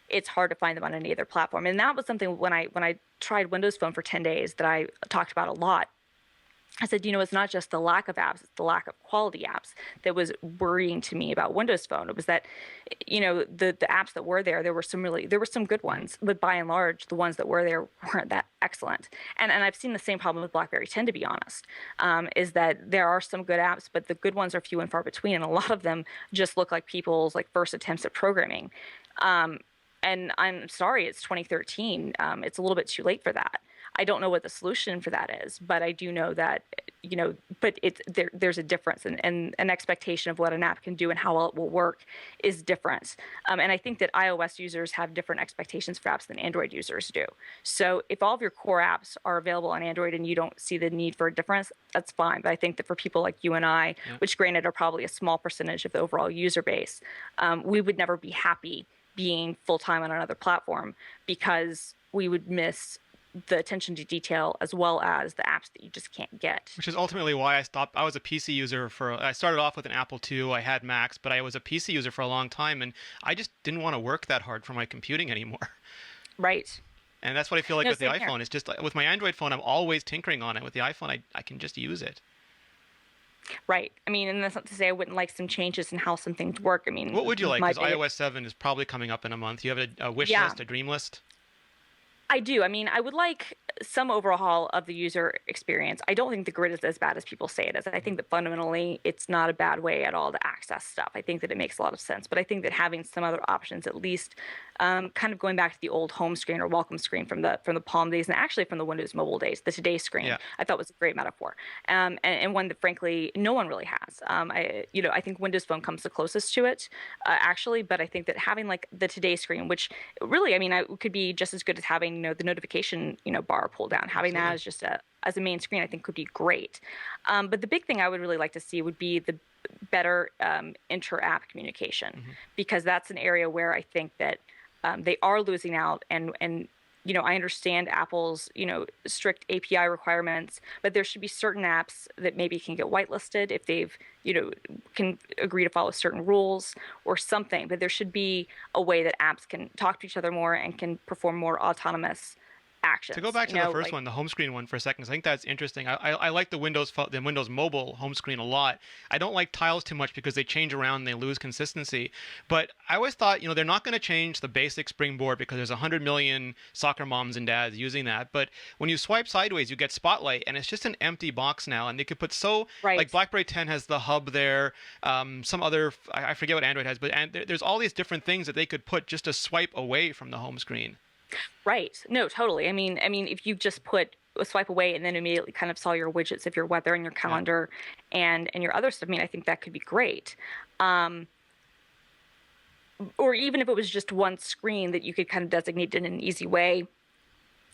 it's hard to find them on any other platform. And that was something when I tried Windows Phone for 10 days that I talked about a lot. I said, it's not just the lack of apps, it's the lack of quality apps that was worrying to me about Windows Phone. It was that, the apps that were there were some good ones, but by and large, the ones that were there weren't that excellent. And I've seen the same problem with BlackBerry 10, to be honest, is that there are some good apps, but the good ones are few and far between, and a lot of them just look like people's first attempts at programming. And I'm sorry, it's 2013. It's a little bit too late for that. I don't know what the solution for that is, but I do know that, but there's a difference, and an expectation of what an app can do and how well it will work is different. And I think that iOS users have different expectations for apps than Android users do. So if all of your core apps are available on Android and you don't see the need for a difference, that's fine. But I think that for people like you and I, which granted are probably a small percentage of the overall user base, we would never be happy being full-time on another platform because we would miss the attention to detail as well as the apps that you just can't get.
Which is ultimately why I stopped. I was a PC user I started off with an Apple II. I had Macs, but I was a PC user for a long time, and I just didn't want to work that hard for my computing anymore.
Right.
And that's what I feel like with the iPhone. Here. It's just with my Android phone, I'm always tinkering on it. With the iPhone, I can just use it.
Right. I mean, and that's not to say I wouldn't like some changes in how some things work. I mean,
what would you like? Because iOS 7 is probably coming up in a month. You have a wish list, a dream list?
I do. I mean, I would like some overhaul of the user experience. I don't think the grid is as bad as people say it is. I think that fundamentally it's not a bad way at all to access stuff. I think that it makes a lot of sense. But I think that having some other options, at least kind of going back to the old home screen or welcome screen from the Palm days, and actually from the Windows Mobile days, the Today screen, I thought was a great metaphor, and one that frankly no one really has. I think Windows Phone comes the closest to it, actually. But I think that having the Today screen, which really, I mean, it could be just as good as having the notification bar pull down. Having that as just as a main screen, I think could be great. But the big thing I would really like to see would be the better inter-app communication, because that's an area where I think that they are losing out. And I understand Apple's strict API requirements, but there should be certain apps that maybe can get whitelisted if they've can agree to follow certain rules or something. But there should be a way that apps can talk to each other more and can perform more autonomous
To go
actions.
back to the first one, the home screen one for a second, 'cause I think that's interesting. I like the Windows Mobile home screen a lot. I don't like tiles too much because they change around and they lose consistency. But I always thought, they're not going to change the basic springboard because there's 100 million soccer moms and dads using that. But when you swipe sideways, you get Spotlight, and it's just an empty box now. And they could put like BlackBerry 10 has the hub there. Some other, I forget what Android has, but there's all these different things that they could put just a swipe away from the home screen.
Right. No, totally. I mean, if you just put a swipe away and then immediately kind of saw your widgets of your weather and your calendar and your other stuff, I mean, I think that could be great. Or even if it was just one screen that you could kind of designate in an easy way,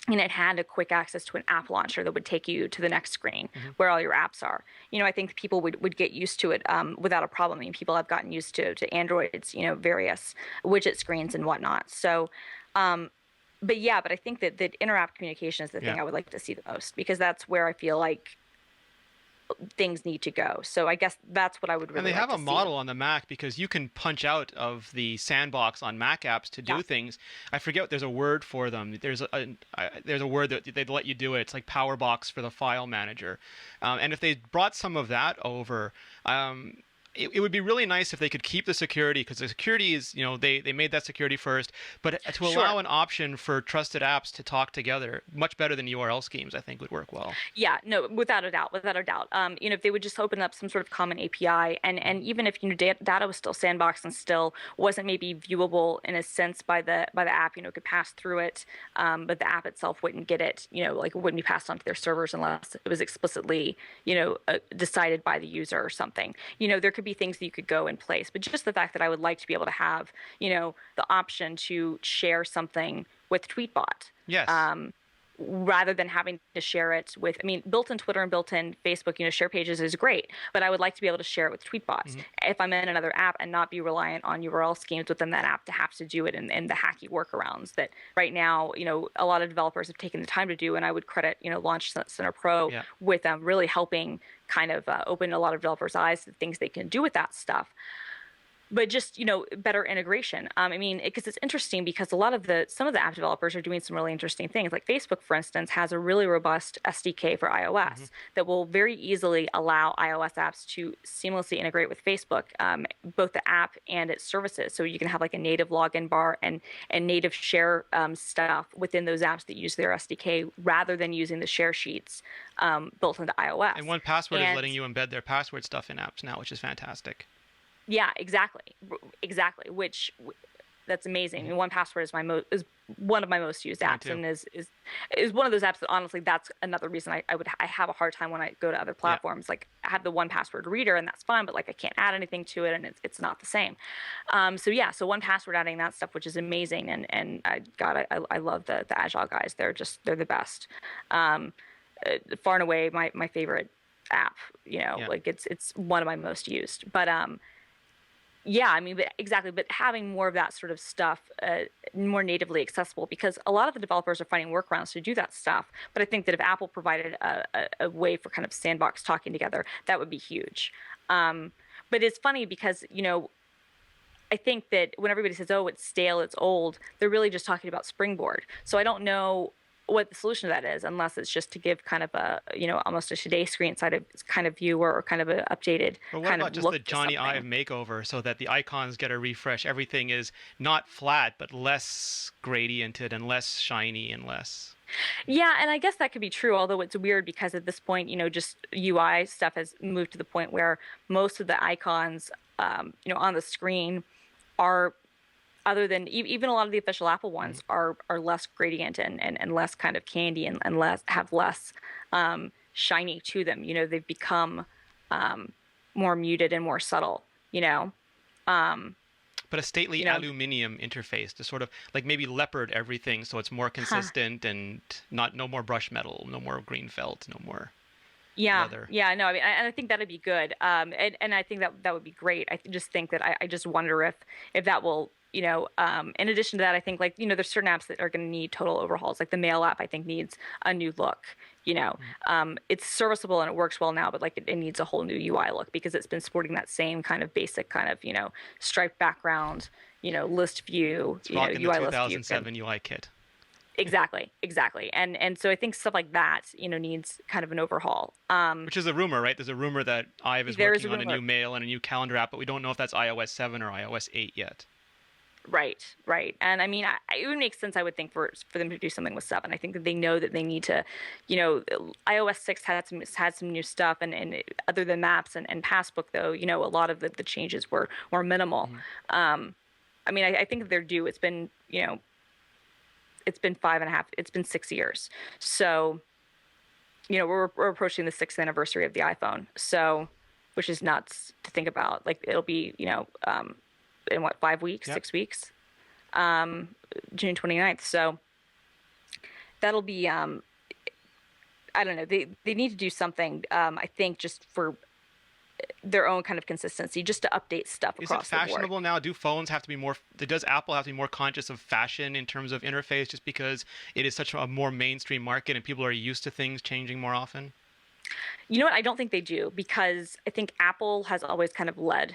and it had a quick access to an app launcher that would take you to the next screen where all your apps are. I think people would get used to it without a problem. I mean, people have gotten used to Android's, various widget screens and whatnot. So, but I think that inter-app communication is the thing I would like to see the most, because that's where I feel like things need to go. So I guess that's what I would really like to see.
And they have a model on the Mac, because you can punch out of the sandbox on Mac apps to do things. I forget, there's a word for them. There's a word that they'd let you do it. It's like Power Box for the file manager. And if they brought some of that over, it would be really nice if they could keep the security, because the security is, they made that security first, but to allow an option for trusted apps to talk together, much better than URL schemes, I think would work well.
Yeah, no, without a doubt. If they would just open up some sort of common API, and even if data was still sandboxed and still wasn't maybe viewable in a sense by the app, could pass through it, but the app itself wouldn't get it, like it wouldn't be passed on to their servers unless it was explicitly, decided by the user or something. There could be things that you could go in place, but just the fact that I would like to be able to have, the option to share something with Tweetbot.
Yes.
Rather than having to share it with, built-in Twitter and built-in Facebook, share pages is great, but I would like to be able to share it with Tweetbots. If I'm in another app, and not be reliant on URL schemes within that app to have to do it in the hacky workarounds that right now, a lot of developers have taken the time to do, and I would credit, Launch Center Pro with really helping kind of open a lot of developers' eyes to the things they can do with that stuff. But just, better integration. Because it's interesting, because some of the app developers are doing some really interesting things. Like Facebook, for instance, has a really robust SDK for iOS that will very easily allow iOS apps to seamlessly integrate with Facebook, both the app and its services. So you can have like a native login bar and native share stuff within those apps that use their SDK, rather than using the share sheets built into iOS.
And 1Password is letting you embed their password stuff in apps now, which is fantastic.
Yeah, exactly. Which that's amazing. 1Password is one of my most used apps, and is one of those apps that, honestly, that's another reason I have a hard time when I go to other platforms. Like, I have the 1Password reader, and that's fine, but like I can't add anything to it, and it's not the same. So 1Password adding that stuff, which is amazing, and I love the Agile guys. They're the best. Far and away my favorite app. Like it's one of my most used, but but having more of that sort of stuff more natively accessible, because a lot of the developers are finding workarounds to do that stuff. But I think that if Apple provided a way for kind of sandbox talking together, that would be huge. But it's funny because, I think that when everybody says, oh, it's stale, it's old, they're really just talking about Springboard. So I don't know what the solution to that is, unless it's just to give kind of a, almost a today screen side of kind of view, or kind of an updated
kind of look. What about just the Johnny Ive makeover, so that the icons get a refresh? Everything is not flat, but less gradiented and less shiny and less.
Yeah, and I guess that could be true, although it's weird because at this point, just UI stuff has moved to the point where most of the icons, on the screen are, other than even a lot of the official Apple ones, are less gradient and less kind of candy and have less shiny to them. They've become more muted and more subtle.
But a stately aluminium interface to sort of like maybe leopard everything, so it's more consistent and no more brush metal, no more green felt, no more. Leather.
Yeah, no, and I think that'd be good, and I think that would be great. I just think that I just wonder if that will. In addition to that, I think there's certain apps that are going to need total overhauls. Like the Mail app, I think needs a new look. It's serviceable and it works well now, but it needs a whole new UI look, because it's been sporting that same kind of basic kind of striped background, list view,
it's rocking
UI
the
list view.
2007 UI kit.
Exactly. And so I think stuff like that, needs kind of an overhaul.
Which is a rumor, right? There's a rumor that Ive is
There is
working
a
on a
rumor.
new mail and a new calendar app, but we don't know if that's iOS 7 or iOS 8 yet.
Right. And I mean, it would make sense, I would think, for them to do something with 7. I think that they know that they need to, iOS 6 had some new stuff, and other than maps and passbook, though, a lot of the changes were minimal. I mean, I think they're due. It's been, it's been 5.5, it's been 6 years. So, we're approaching the 6th anniversary of the iPhone. So, which is nuts to think about. Like, it'll be, in what, 5 weeks,
Yep.
6 weeks, June 29th. So that'll be, I don't know. They need to do something, I think, just for their own kind of consistency, just to update stuff
Is
across
it
the board.
fashionable now? Do phones have to be more, does Apple have to be more conscious of fashion in terms of interface just because it is such a more mainstream market and people are used to things changing more often?
You know what? I don't think they do, because I think Apple has always kind of led.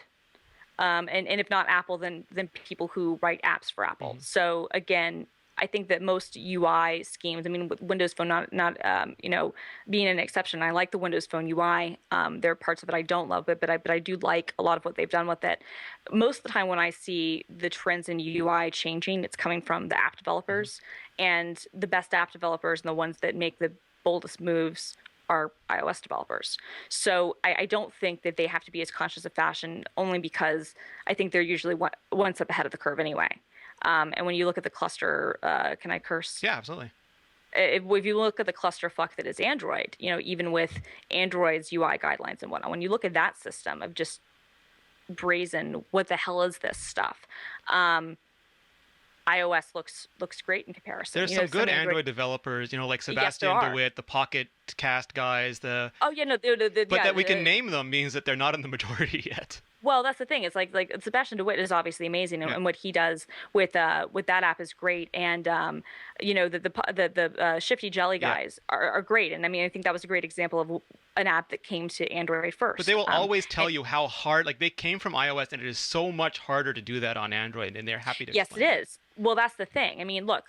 And if not Apple, then people who write apps for Apple. So again, I think that most UI schemes, I mean, with Windows Phone not being an exception, I like the Windows Phone UI. There are parts of it I don't love, but I do like a lot of what they've done with it. Most of the time when I see the trends in UI changing, it's coming from the app developers, and the best app developers and the ones that make the boldest moves are iOS developers. So I don't think that they have to be as conscious of fashion, only because I think they're usually one step ahead of the curve anyway. And when you look at the cluster, can I curse?
Yeah, absolutely.
If you look at the clusterfuck that is Android, even with Android's UI guidelines and whatnot, when you look at that system of just brazen, what the hell is this stuff? iOS looks great in comparison.
There's some good Android developers, like Sebastian DeWitt, the Pocket Cast guys,
Oh yeah, no,
but that we can name them means that they're not in the majority yet.
Well, that's the thing. It's like Sebastian DeWitt is obviously amazing, and what he does with that app is great. And the Shifty Jelly guys are great. And I mean, I think that was a great example of an app that came to Android first.
But they will always tell you how hard. Like, they came from iOS, and it is so much harder to do that on Android, and they're happy to.
Yes, it is. Well, that's the thing. I mean, look.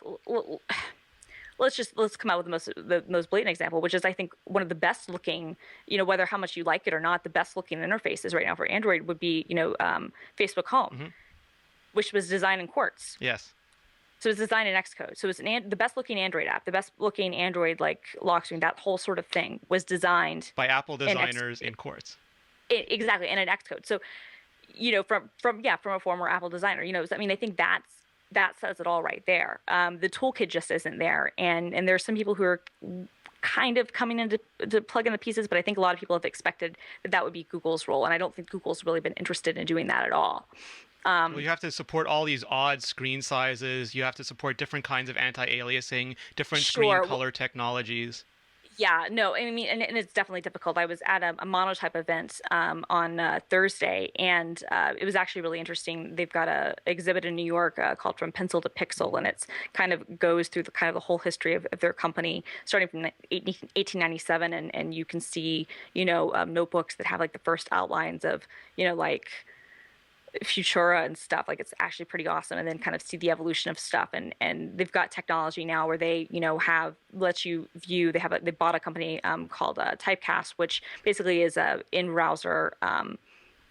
Let's come out with the most blatant example, which is, I think, one of the best looking, whether how much you like it or not, the best looking interfaces right now for Android would be, Facebook Home, which was designed in Quartz.
Yes.
So it's designed in Xcode. So it's the best looking Android app, the best looking Android lock screen, that whole sort of thing was designed
by Apple designers in Quartz.
Exactly, and in Xcode. So, from a former Apple designer, I mean, I think that says it all right there. The toolkit just isn't there, and there's some people who are kind of coming in to plug in the pieces, but I think a lot of people have expected that would be Google's role, and I don't think Google's really been interested in doing that at all.
Well, you have to support all these odd screen sizes. You have to support different kinds of anti-aliasing, different screen color technologies.
Yeah, no, I mean, and it's definitely difficult. I was at a monotype event on Thursday, and it was actually really interesting. They've got a exhibit in New York called From Pencil to Pixel, and it's kind of goes through the whole history of their company, starting from 1897, and you can see, notebooks that have the first outlines of, Futura and stuff. It's actually pretty awesome, and then kind of see the evolution of stuff, and they've got technology now where they have lets you view. They bought a company called Typecast, which basically is a in-browser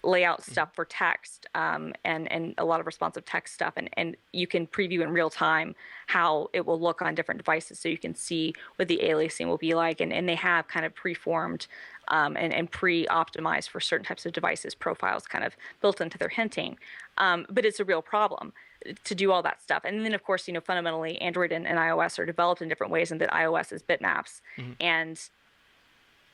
layout stuff for text, and a lot of responsive text stuff, and you can preview in real time how it will look on different devices, so you can see what the aliasing will be like, and they have kind of preformed and pre-optimized for certain types of devices profiles kind of built into their hinting. But it's a real problem to do all that stuff. And then, of course, fundamentally, Android and iOS are developed in different ways, and that iOS is bitmaps. And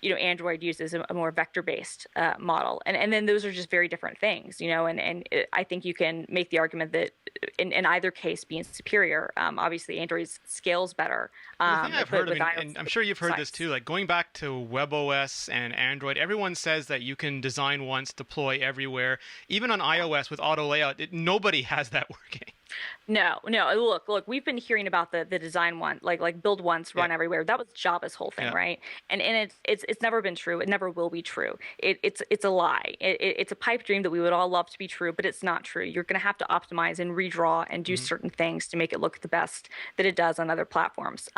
Android uses a more vector-based model. And then those are just very different things, and I think you can make the argument that in either case being superior, obviously Android scales better.
The thing I've heard, and I'm sure you've heard this too, going back to WebOS and Android, everyone says that you can design once, deploy everywhere. Even on iOS with auto layout, nobody has that working.
No, no. Look. We've been hearing about the design one, like build once,
Yeah.
run everywhere. That was Java's whole thing,
Yeah.
right? And it's never been true. It never will be true. It's a lie. It's a pipe dream that we would all love to be true, but it's not true. You're going to have to optimize and redraw and do
Hmm.
certain things to make it look the best that it does on other platforms.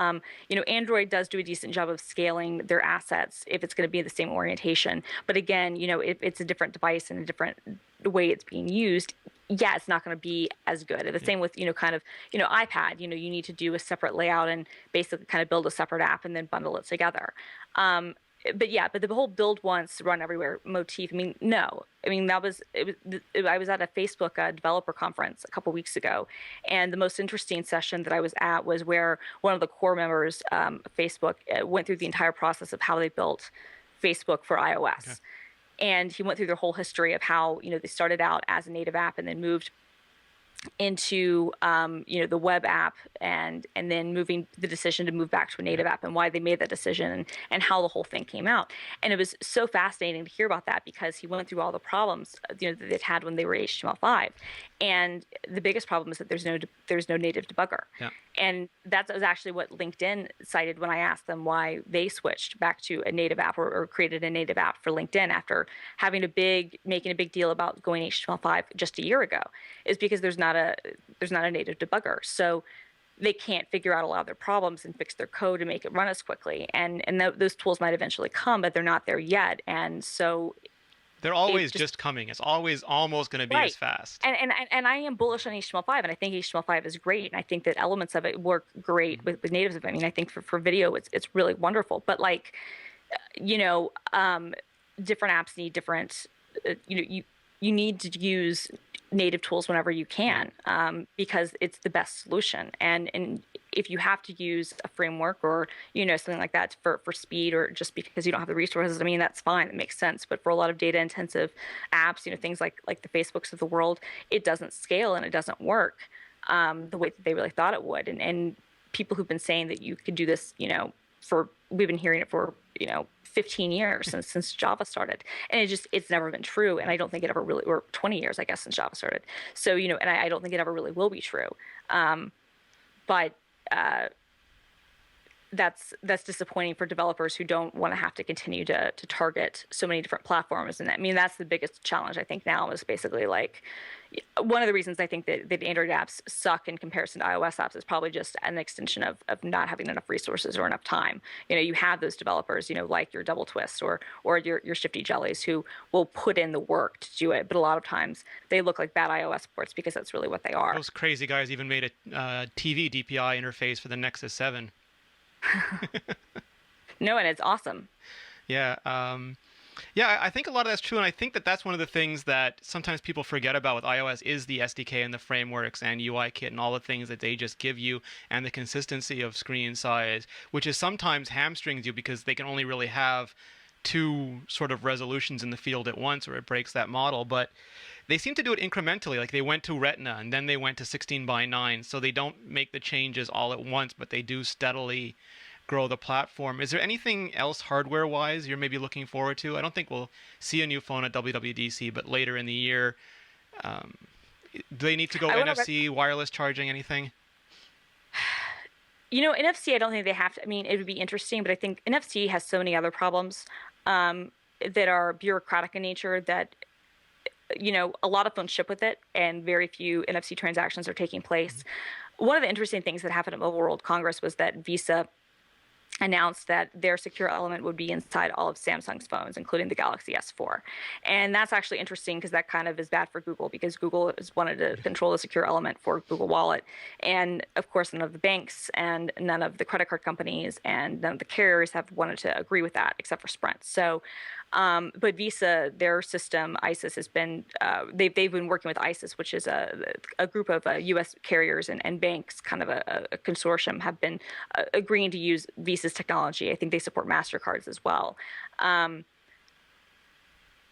Android does do a decent job of scaling their assets if it's going to be the same orientation. But again, if it's a different device and a different way it's being used, yeah, it's not going to be as good. And the
Yeah.
same with, iPad, you need to do a separate layout and basically kind of build a separate app and then bundle it together. Um, but the whole build once, run everywhere motif, I mean, no. I mean, I was at a Facebook developer conference a couple weeks ago, and the most interesting session that I was at was where one of the core members of Facebook went through the entire process of how they built Facebook for
Okay.
iOS. And he went through their whole history of how they started out as a native app and then moved into the web app, and then moving the decision to move back to a
Yeah.
native app, and why they made that decision, and how the whole thing came out. And it was so fascinating to hear about that, because he went through all the problems that they'd had when they were HTML5. And the biggest problem is that there's no native debugger.
Yeah.
And that was actually what LinkedIn cited when I asked them why they switched back to a native app, or created a native app for LinkedIn after making a big deal about going HTML5 just a year ago, is because there's not a native debugger. So they can't figure out a lot of their problems and fix their code to make it run as quickly. And those tools might eventually come, but they're not there yet. And so
They're always just coming. It's always almost going to be as
right.
fast.
And I am bullish on HTML5, and I think HTML5 is great, and I think that elements of it work great with natives of it. I mean, I think for video, it's really wonderful. But different apps need different. You need to use native tools whenever you can, because it's the best solution. And if you have to use a framework, or something like that for speed, or just because you don't have the resources, I mean, that's fine. It makes sense. But for a lot of data intensive apps, things like the Facebooks of the world, it doesn't scale and it doesn't work the way that they really thought it would. And people who've been saying that you could do this, we've been hearing it for 15 years since Java started, and it's never been true. And I don't think it ever really, or 20 years, I guess, since Java started. So and I don't think it ever really will be true. But that's disappointing for developers who don't want to have to continue to target so many different platforms. And I mean, that's the biggest challenge I think now, is basically like one of the reasons I think that Android apps suck in comparison to iOS apps is probably just an extension of not having enough resources or enough time. You have those developers, like your Double Twist or your Shifty Jellies, who will put in the work to do it. But a lot of times they look like bad iOS ports, because that's really what they are.
Those crazy guys even made a TV DPI interface for the Nexus 7.
No, and it's awesome.
Yeah. Yeah, I think a lot of that's true, and I think that that's one of the things that sometimes people forget about with iOS is the SDK and the frameworks and UI kit and all the things that they just give you, and the consistency of screen size, which is sometimes hamstrings you because they can only really have two sort of resolutions in the field at once, or it breaks that model. But they seem to do it incrementally. Like they went to Retina and then they went to 16:9, so they don't make the changes all at once, but they do steadily grow the platform. Is there anything else hardware-wise you're maybe looking forward to? I don't think we'll see a new phone at WWDC, but later in the year, do they need to go NFC, wireless charging, anything?
NFC, I don't think they have to. I mean, it would be interesting, but I think NFC has so many other problems that are bureaucratic in nature that, a lot of phones ship with it, and very few NFC transactions are taking place. One of the interesting things that happened at Mobile World Congress was that Visa announced that their secure element would be inside all of Samsung's phones, including the Galaxy S4. And that's actually interesting, because that kind of is bad for Google, because Google has wanted to control the secure element for Google Wallet. And of course, none of the banks and none of the credit card companies and none of the carriers have wanted to agree with that, except for Sprint. So, but Visa, their system, ISIS, has been, they've been working with ISIS, which is a group of U.S. carriers and banks, kind of a consortium, have been agreeing to use Visa's technology. I think they support MasterCards as well.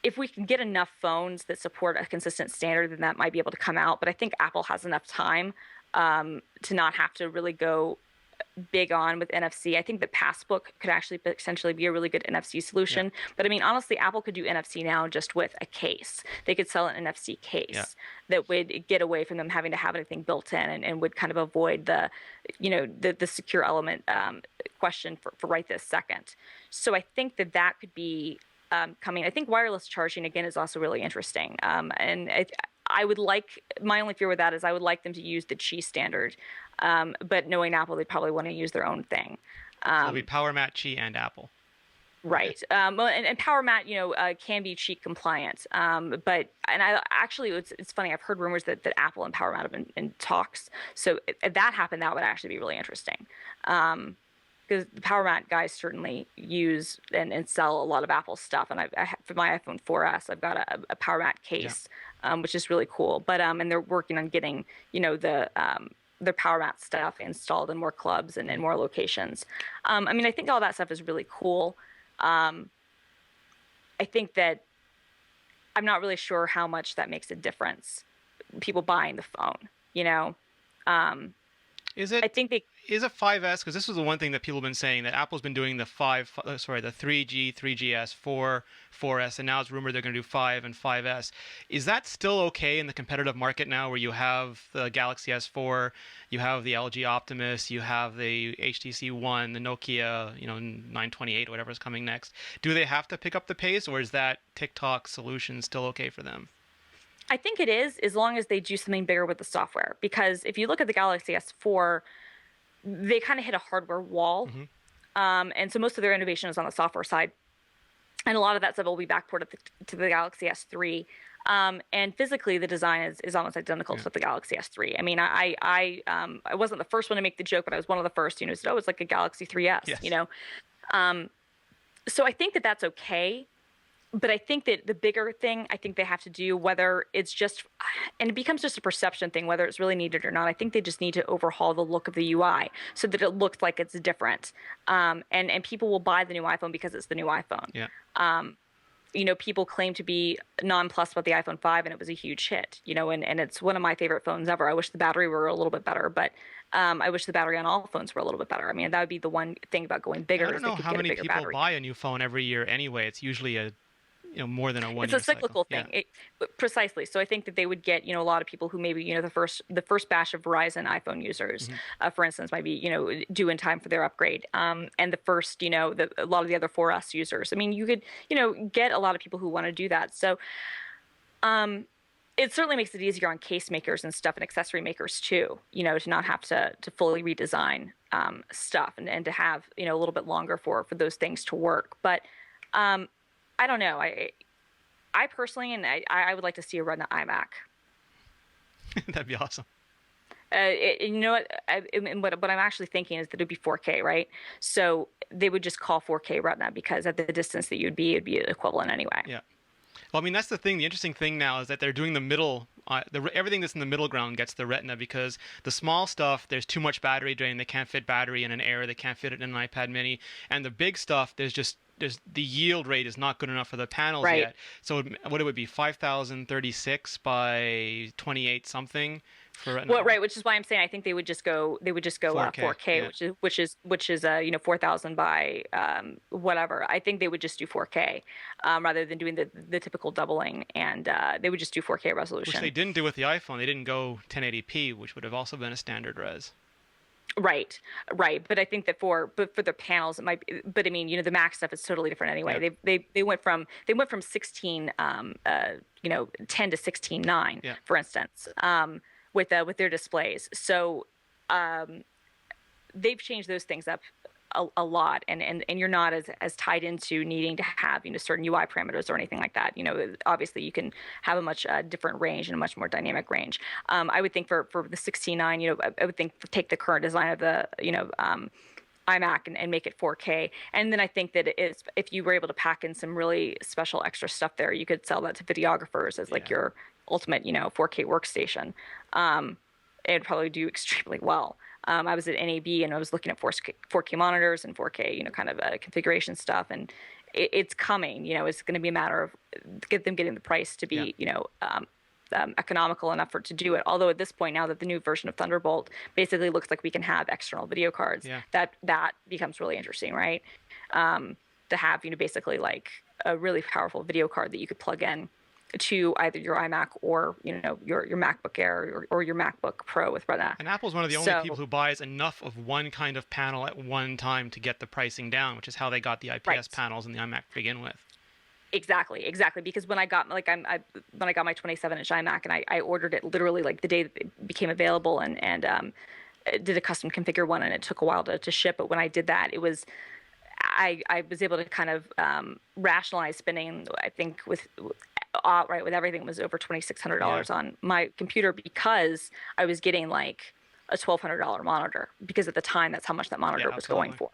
If we can get enough phones that support a consistent standard, then that might be able to come out. But I think Apple has enough time to not have to really go big on with NFC. I think the Passbook could actually potentially be a really good NFC solution. Yeah. But I mean, honestly, Apple could do NFC now just with a case. They could sell an NFC case that would get away from them having to have anything built in, and would kind of avoid the, the secure element question for right this second. So I think that could be coming. I think wireless charging, again, is also really interesting. And I would like, my only fear with that is I would like them to use the Qi standard. But knowing Apple, they probably want to use their own thing.
So it'll be PowerMat, Qi, and Apple.
Right. And PowerMat, can be Qi compliant. But I actually, it's funny. I've heard rumors that Apple and PowerMat have been in talks. So if that happened, that would actually be really interesting. Because the PowerMat guys certainly use and sell a lot of Apple stuff. And for my iPhone 4S, I've got a PowerMat case, which is really cool. But and they're working on getting, their PowerMat stuff installed in more clubs and in more locations. I mean, I think all that stuff is really cool. I think that I'm not really sure how much that makes a difference. People buying the phone,
Is it?
I think
is a 5S, because this was the one thing that people have been saying, that Apple's been doing the 3G, 3GS, 4S, and now it's rumored they're going to do 5 and 5S. Is that still okay in the competitive market now, where you have the Galaxy S4, you have the LG Optimus, you have the HTC One, the Nokia, 928, whatever's coming next? Do they have to pick up the pace, or is that TikTok solution still okay for them?
I think it is, as long as they do something bigger with the software. Because if you look at the Galaxy S4, they kind of hit a hardware wall. Mm-hmm. And so most of their innovation is on the software side. And a lot of that stuff will be backported to the Galaxy S3. And physically, the design is almost identical to the Galaxy S3. I mean, I wasn't the first one to make the joke, but I was one of the first, said, oh, it's like a Galaxy 3S, yes. So I think that's okay. But I think that the bigger thing I think they have to do, whether it's just, and it becomes just a perception thing, whether it's really needed or not, I think they just need to overhaul the look of the UI so that it looks like it's different. And people will buy the new iPhone because it's the new iPhone. Yeah. People claim to be nonplussed about the iPhone 5, and it was a huge hit, and it's one of my favorite phones ever. I wish the battery were a little bit better, but I wish the battery on all phones were a little bit better. I mean, that would be the one thing about going bigger.
I don't know how many people buy a new phone every year anyway. It's usually more than a 1 year cycle.
It's a cyclical thing. Precisely. So I think that they would get, a lot of people who maybe, the first batch of Verizon iPhone users, for instance, might be, due in time for their upgrade. And the first, a lot of the other 4S users. I mean, you could, get a lot of people who want to do that. So it certainly makes it easier on case makers and stuff, and accessory makers too, to not have to fully redesign stuff, and to have, a little bit longer for those things to work. But I don't know. I personally, and I would like to see a Retina iMac.
That'd be awesome.
What I'm actually thinking is that it'd be 4K, right? So they would just call 4K Retina, because at the distance that you'd be, it'd be equivalent anyway.
Yeah. Well, I mean, that's the thing. The interesting thing now is that they're doing the middle. Everything that's in the middle ground gets the Retina, because the small stuff, there's too much battery drain. They can't fit battery in an Air. They can't fit it in an iPad Mini. And the big stuff, there's the yield rate is not good enough for the panels yet. So what it would be 5,036 by 28 something for Retina.
Well, right, which is why I'm saying I think they would just go 4K, yeah. which is 4,000 by whatever. I think they would just do 4K rather than doing the typical doubling, and they would just do 4K resolution.
Which they didn't do with the iPhone. They didn't go 1080p, which would have also been a standard res.
Right. But I think that for the panels, it might be, but I mean, the Mac stuff is totally different anyway. Yeah. They went from 16, 10 to 16.9, yeah, for instance, with their displays. So they've changed those things up a lot, and you're not as tied into needing to have certain UI parameters or anything like that. Obviously you can have a much different range and a much more dynamic range. I would think for the 16.9, I would think take the current design of the iMac and make it 4K, and then I think that if you were able to pack in some really special extra stuff there, you could sell that to videographers as like your ultimate 4K workstation. It'd probably do extremely well. I was at NAB and I was looking at 4K monitors and 4K, kind of configuration stuff, and it's coming. It's going to be a matter of them getting the price to be, economical enough to do it. Although at this point, now that the new version of Thunderbolt basically looks like we can have external video cards, that becomes really interesting, right? To have, basically like a really powerful video card that you could plug in to either your iMac or your MacBook Air or your MacBook Pro with Retina.
And Apple's one of the only people who buys enough of one kind of panel at one time to get the pricing down, which is how they got the IPS panels in the iMac to begin with.
Exactly. Because when I got my 27-inch iMac, and I ordered it literally like the day that it became available, and did a custom configure one, and it took a while to ship. But when I did that, it was I was able to kind of rationalize spending, I think, with everything, was over $2,600 on my computer, because I was getting like a $1,200 monitor, because at the time that's how much that monitor was going for.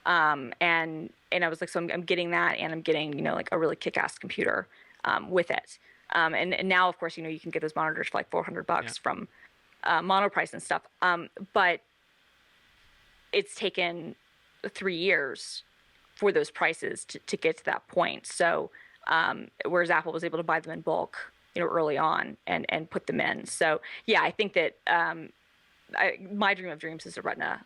And I was like, so I'm getting that, and I'm getting like a really kick-ass computer with it. And now, of course, you can get those monitors for like $400 from Monoprice and stuff. But it's taken 3 years for those prices to get to that point. So whereas Apple was able to buy them in bulk, early on and put them in. So yeah, I think that my dream of dreams is a Retina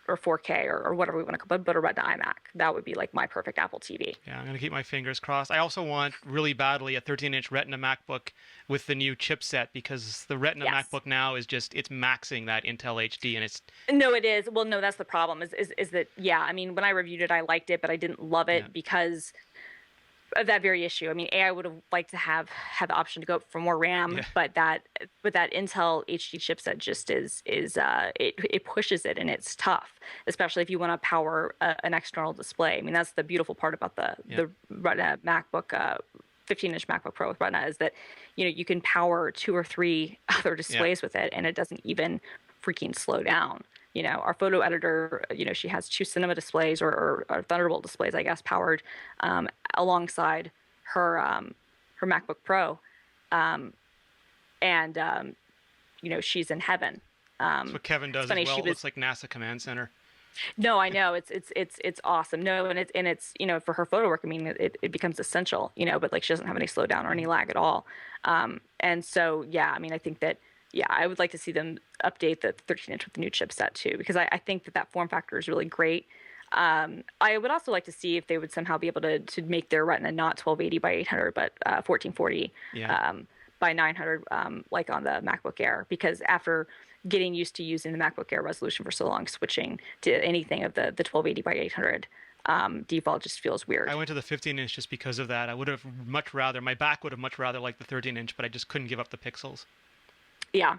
or 4K or whatever we want to call it, but a Retina iMac. That would be like my perfect Apple TV.
Yeah, I'm going to keep my fingers crossed. I also want really badly a 13-inch Retina MacBook with the new chipset, because the Retina MacBook now is it's maxing that Intel HD, and it's...
No, it is. Well, no, that's the problem is that, I mean, when I reviewed it, I liked it, but I didn't love it because of that very issue. I mean, I would have liked to have the option to go for more RAM, but that Intel HD chipset just it pushes it, and it's tough, especially if you want to power an external display. I mean, that's the beautiful part about the Retina MacBook, 15-inch MacBook Pro with Retina, is that you can power 2 or 3 other displays with it, and it doesn't even freaking slow down. Our photo editor, she has 2 cinema displays or Thunderbolt displays, I guess, powered alongside her MacBook Pro, and she's in heaven.
That's what Kevin does as well. It looks like NASA Command Center.
No, I know, it's awesome. No, and it's for her photo work, I mean, it becomes essential. But like she doesn't have any slowdown or any lag at all. And so I mean, I think that. Yeah, I would like to see them update the 13-inch with the new chipset too, because I think that form factor is really great. I would also like to see if they would somehow be able to make their Retina not 1280 by 800, but 1440 by 900, like on the MacBook Air. Because after getting used to using the MacBook Air resolution for so long, switching to anything of the 1280 by 800 default just feels weird.
I went to the 15-inch just because of that. I would have much rather, my back would have much rather liked the 13-inch, but I just couldn't give up the pixels.
Yeah.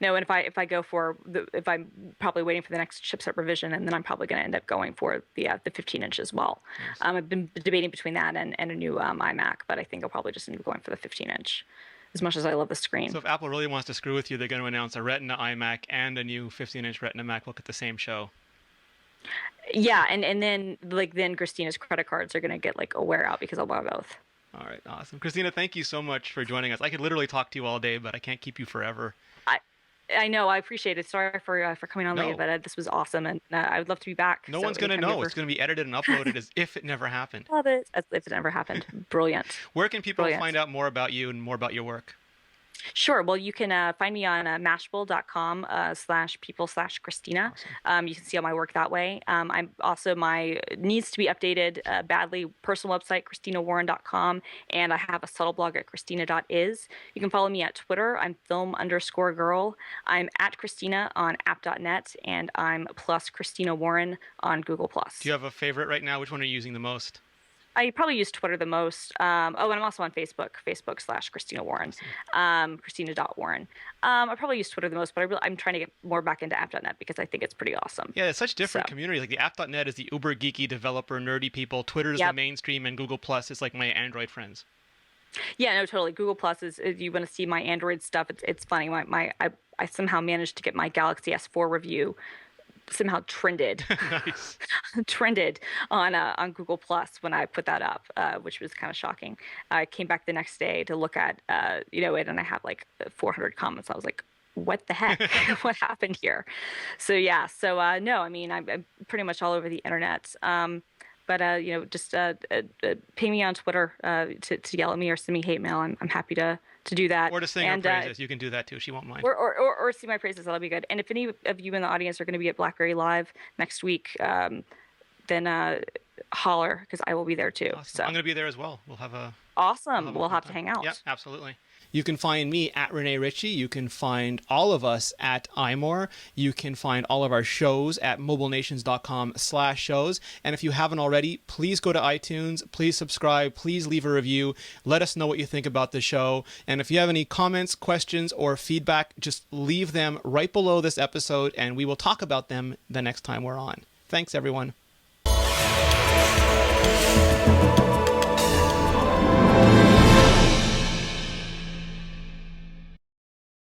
No, and if I go for if I'm probably waiting for the next chipset revision, and then I'm probably going to end up going for the 15-inch as well. Nice. I've been debating between that and a new iMac, but I think I'll probably just end up going for the 15-inch, as much as I love the screen.
So if Apple really wants to screw with you, they're going to announce a Retina iMac and a new 15-inch Retina MacBook at the same show.
Yeah, and then Christina's credit cards are going to get like a wear out, because I'll buy both.
All right, awesome. Christina, thank you so much for joining us. I could literally talk to you all day, but I can't keep you forever.
I know. I appreciate it. Sorry for coming on late, but this was awesome, and I would love to be back.
No one's going to know. It's going to be edited and uploaded as if it never happened.
Love it. As if it never happened. Brilliant.
Where can people find out more about you and more about your work?
Sure. Well, you can find me on mashable.com/people/Christina. Awesome. You can see all my work that way. I'm also my needs to be updated badly personal website, ChristinaWarren.com, and I have a subtle blog at Christina.is. You can follow me at Twitter. I'm film_girl. I'm at Christina on app.net, and I'm plus Christina Warren on Google+.
Do you have a favorite right now? Which one are you using the most?
I probably use Twitter the most. And I'm also on Facebook, Facebook/Christina Warren, Christina.Warren. I probably use Twitter the most, but I'm trying to get more back into app.net because I think it's pretty awesome.
Yeah, it's such different community. Like the app.net is the uber geeky developer, nerdy people. Twitter is the mainstream, and Google Plus is like my Android friends.
Yeah, no, totally. Google Plus is, if you want to see my Android stuff, it's funny. I somehow managed to get my Galaxy S4 review somehow trended on Google Plus when I put that up, which was kind of shocking. I came back the next day to look at it, and I had like 400 comments. I was like, what the heck? What happened here? So no, I mean, I'm pretty much all over the internet. But just ping me on Twitter to yell at me or send me hate mail. I'm happy to do that.
Or to sing her praises. You can do that too. She won't mind.
Or sing my praises. That'll be good. And if any of you in the audience are going to be at BlackBerry Live next week, then holler, because I will be there too.
Awesome.
So
I'm going to be there as well. We'll have a
awesome. We'll have to hang out.
Yeah, absolutely. You can find me at Rene Ritchie. You can find all of us at iMore. You can find all of our shows at mobilenations.com/shows. And if you haven't already, please go to iTunes. Please subscribe. Please leave a review. Let us know what you think about the show. And if you have any comments, questions, or feedback, just leave them right below this episode, and we will talk about them the next time we're on. Thanks, everyone.